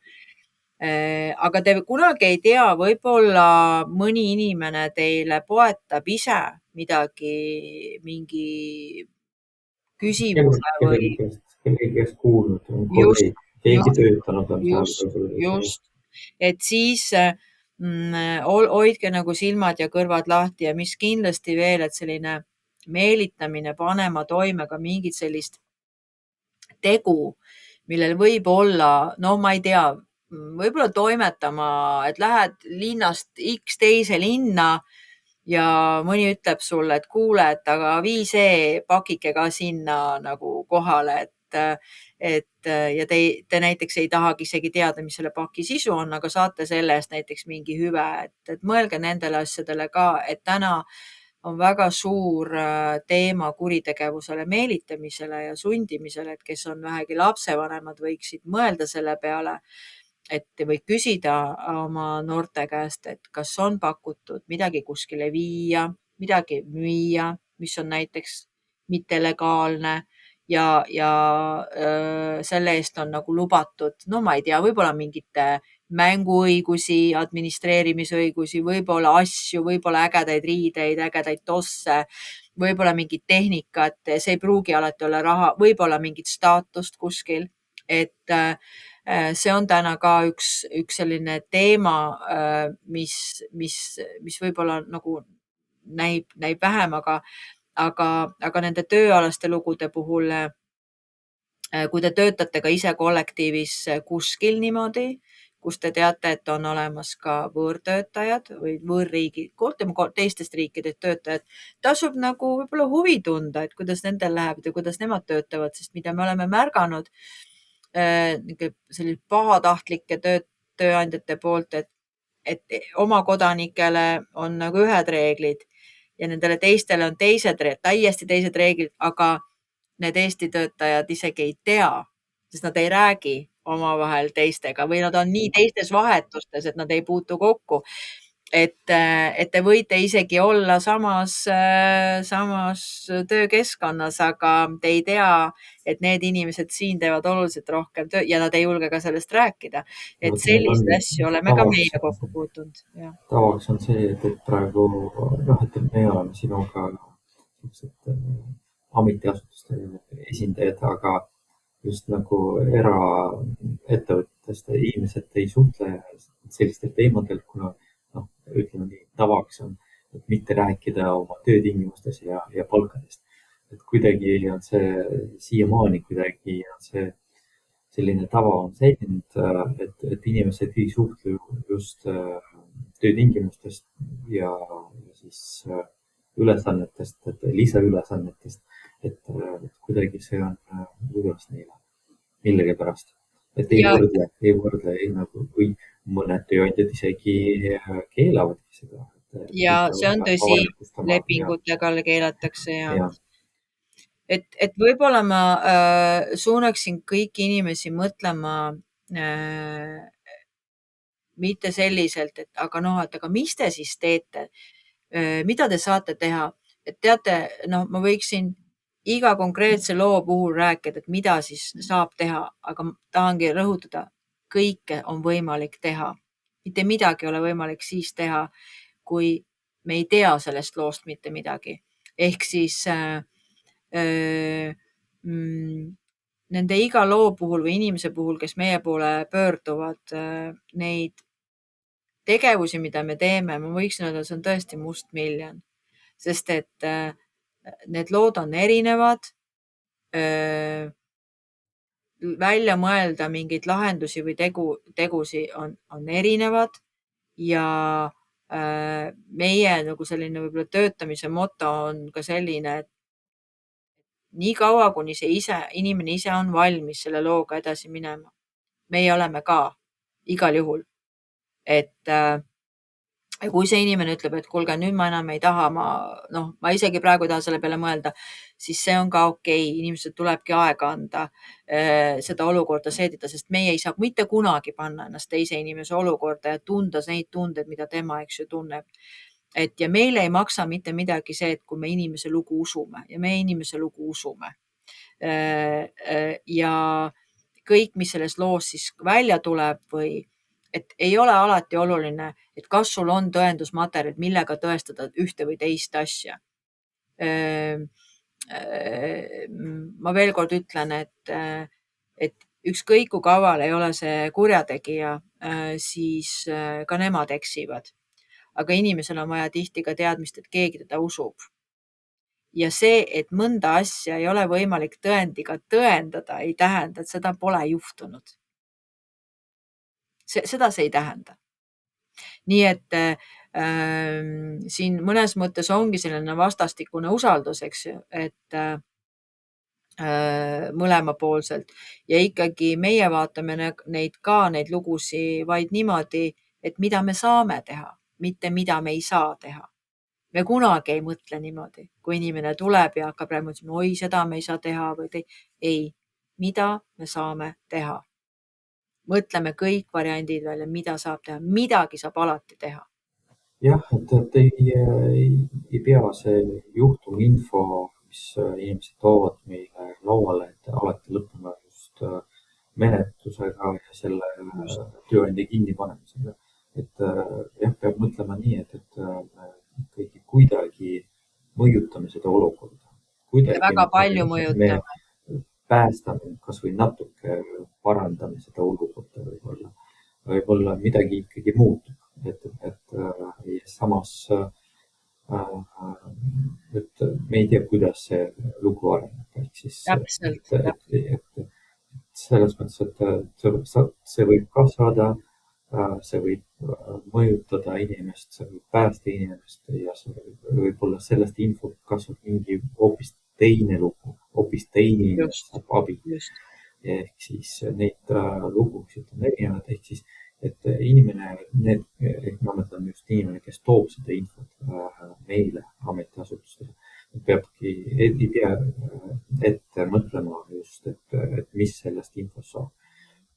Aga te kunagi ei tea, võib-olla mõni inimene teile poetab ise midagi, mingi küsimuse või kellegi käest kuulnud, on just, kolleeg, keegi töötanud on just, et siis hoidke nagu silmad ja kõrvad lahti ja mis kindlasti veel, et selline meelitamine panema toime ka mingit sellist tegu, millel võib olla, no ma ei tea, võib-olla toimetama, et lähed linnast X teise linna ja mõni ütleb sulle, et kuule, et aga vii see pakike ka sinna nagu kohale, ja te näiteks ei tahagi isegi teada, mis selle paki sisu on, aga saate selle eest näiteks mingi hüve, et mõelge nendele asjadele ka, et täna on väga suur teema kuritegevusele meelitamisele ja sundimisele, et kes on vähegi lapsevanemad, võiksid mõelda selle peale, et või küsida oma noorte käest, et kas on pakutud midagi kuskile viia, midagi müüa, mis on näiteks mittelegaalne ja selle eest on nagu lubatud, no ma ei tea, võib-olla mingite mänguõigusi, administreerimisõigusi, võib-olla asju, võib-olla ägedaid riideid, ägedaid tosse, võib-olla mingit tehnikat, see ei pruugi alati olla raha, võib-olla mingit staatust kuskil, et see on täna ka üks selline teema, mis võib-olla nagu näib vähem, aga nende tööalaste lugude puhul, kui te töötate ka ise kollektiivis kuskil niimoodi, kus te teate, et on olemas ka võõrtöötajad või võõrriigi, teistest riikidest töötajad, tasub nagu võib-olla huvi tunda, et kuidas nendel läheb ja kuidas nemad töötavad, sest mida me oleme märganud sellise pahatahtlike tööandjate poolt, et oma kodanikele on nagu ühed reeglid ja nendele teistele on täiesti teised reeglid, aga need Eesti töötajad isegi ei tea, sest nad ei räägi omavahel teistega või nad on nii teistes vahetustes, et nad ei puutu kokku. Et te võite isegi olla samas töökeskkonnas, aga te ei tea, et need inimesed siin teevad oluliselt rohkem töö ja nad ei julge ka sellest rääkida. Et selliseid asju oleme ka meie kokku puutunud. Tavaks on see, et praegu, et me oleme sinuga ametiasutuste esindajad, aga just nagu eraettevõttest inimesed ei suhtle sellistel teemadel, kuna ütleme nii, tavaks on, et mitte rääkida oma töötingimustes ja palkadest. Et kuidagi on see siiamaani kuidagi on see selline tava on säilinud, et inimesed ei suhtle just töötingimustest ja siis ülesannetest, lisaülesannetest, et kuidagi see on võõras neile millegipärast. Et ei võrdle nagu, või mõned tööandjad isegi keelavadki seda, ja mitte see on tõsi, avalikustama lepingutega keelatakse ja et võib-olla ma suunaksin kõiki inimesi mõtlema mitte selliselt, et aga mis te siis teete? Mida te saate teha? Et teate, ma võiksin iga konkreetse loo puhul rääkida, et mida siis saab teha, aga ma tahangi rõhutada, kõike on võimalik teha. Mitte midagi ei ole võimalik siis teha, kui me ei tea sellest loost mitte midagi. Ehk siis nende iga loo puhul või inimese puhul, kes meie poole pöörduvad, neid tegevusi, mida me teeme, ma võiksin öelda, see on tõesti mustmiljon, sest et need lood on erinevad. Välja mõelda mingeid lahendusi või tegusi on erinevad ja meie nagu selline võib-olla töötamise moto on ka selline, et nii kaua, kuni inimene ise on valmis selle looga edasi minema. Meie oleme ka igal juhul, et kui see inimene ütleb, et kuulge, nüüd ma enam ei taha, ma isegi praegu ei taha selle peale mõelda, siis see on ka okei. Inimesed tulebki aega anda, seda olukorda seedida, sest meie ei saa mitte kunagi panna ennast teise inimese olukorda ja tunda neid tundeid, mida tema, eks ju, tunneb. Ja meile ei maksa mitte midagi see, et kui me inimese lugu usume ja me inimese lugu usume. Ja kõik, mis selles loos siis välja tuleb et ei ole alati oluline, et kas sul on tõendusmaterjalid, millega tõestada ühte või teist asja. Ma veel kord ütlen, et ükskõik kui kaval ei ole see kurjategija, siis ka nemad eksivad. Aga inimesel on vaja tihti ka teadmist, et keegi teda usub. Ja see, et mõnda asja ei ole võimalik tõendiga tõendada, ei tähenda, et seda pole juhtunud. Seda see ei tähenda. Nii et siin mõnes mõttes ongi selline vastastikune usaldus, eks ju, et mõlemapoolselt ja ikkagi meie vaatame neid lugusid vaid niimoodi, et mida me saame teha, mitte mida me ei saa teha. Me kunagi ei mõtle niimoodi, kui inimene tuleb ja hakkab rääkima, oi, seda me ei saa teha või ei, mida me saame teha. Mõtleme kõik variandid välja, mida saab teha, midagi saab alati teha. jah, et ei pea see juhtuminfo, mis inimesed toovad meile lauale, et alati lõppema just menetlusega ja selle tööandja kinnipanemisega. Et jah, peab mõtlema nii, et ikkagi kuidagi mõjutame seda olukorda. Ja väga palju mõjutame. Päästame kas või natuke, parandame seda olukorda võib-olla midagi ikkagi muutub, et samas, et me ei tea, kuidas see lugu areneb, ehk siis Täpselt. Et selles mõttes, et see võib kasvada, see võib mõjutada inimest, see võib päästa inimest ja võib-olla sellest infot kasvab mingi hoopis teine lugu, hoopis teine inimene saab abi. Ehk siis neid lugusid on erinevad, ehk siis, et inimene, ma mõtlen just inimene, kes toob seda infot meile ametiasutustele, peabki, ei pea ette mõtlema just, et mis sellest infost saab.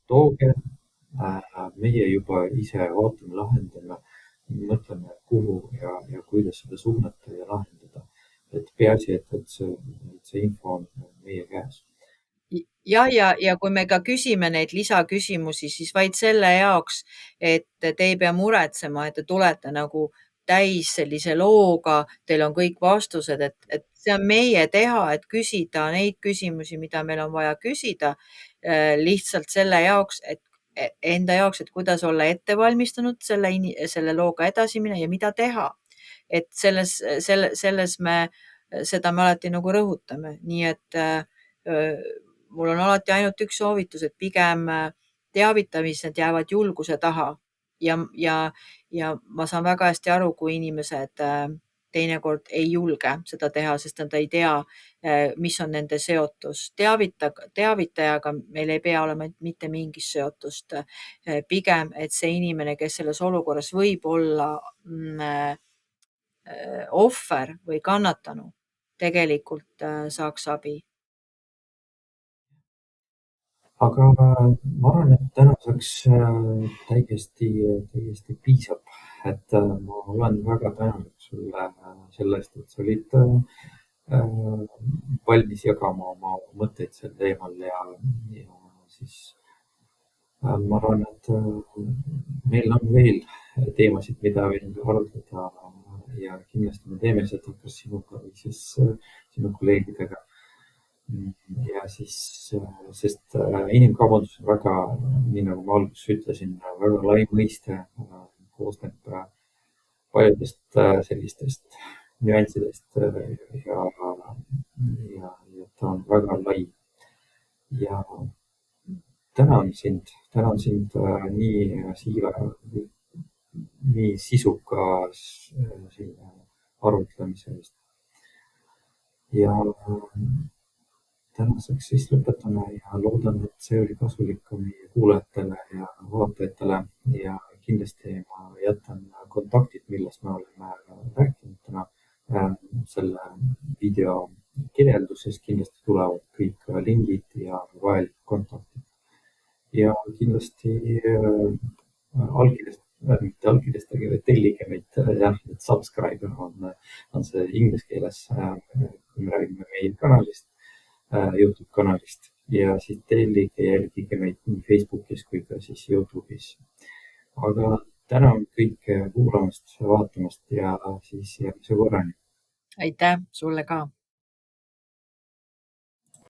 Tooge, meie juba ise vaatame, lahendame, mõtleme, kuhu ja kuidas seda suunata ja lahendada. Et peaasi, et see info on meie käes. Ja kui me ka küsime neid lisaküsimusi, siis vaid selle jaoks, et te ei pea muretsema, et te tulete nagu täis sellise looga, teil on kõik vastused, et see on meie teha, et küsida neid küsimusi, mida meil on vaja küsida, lihtsalt selle jaoks, et enda jaoks, et kuidas olla ette valmistunud selle looga edasi minna ja mida teha. Et selles seda me alati nagu rõhutame, nii et mul on alati ainult üks soovitus, et pigem teavitamised jäävad julguse taha ja ma saan väga hästi aru, kui inimesed teinekord ei julge seda teha, sest nad ei tea, mis on nende seotus. Teavitajaga meil ei pea olema mitte mingit seotust. Pigem, et see inimene, kes selles olukorras võib olla ohver või kannatanu tegelikult saaks abi. Aga ma arvan, et tänaseks täiesti piisab, et ma olen väga tänulik sulle selle eest, et sa olid valmis jagama oma mõtteid sel teemal ja siis ma arvan, et meil on veel teemasid, mida veel arutada ja kindlasti me teeme seda kas sinuga või siis sinu kolleegidega. Ja siis, sest inimkaubandus on väga, nii nagu ma alguses ütlesin, väga lai mõiste, koosneb paljudest sellistest nüanssidest ja ta on väga lai. Ja tänan sind nii sisuka arutlemise eest. Ja tänaseks siis lõpetame ja loodan, et see oli kasulik ka meie kuulajatele ja vaatajatele ja kindlasti ma jätan kontaktid, millest me oleme rääkinud täna selle video kirjelduses. Kindlasti tulevad kõik lingid ja vajalikud kontaktid ja kindlasti mitte allkirjastage, vaid tellige meid, jah, et subscribe on see inglise keeles, kui me räägime meie kanalist, YouTube kanalist ja siis tellige ja jälgige meid nii Facebookis kui ka siis YouTube'is. Aga tänan kõike kuulamast, vaatamast ja siis järgmise korrani. Aitäh sulle ka!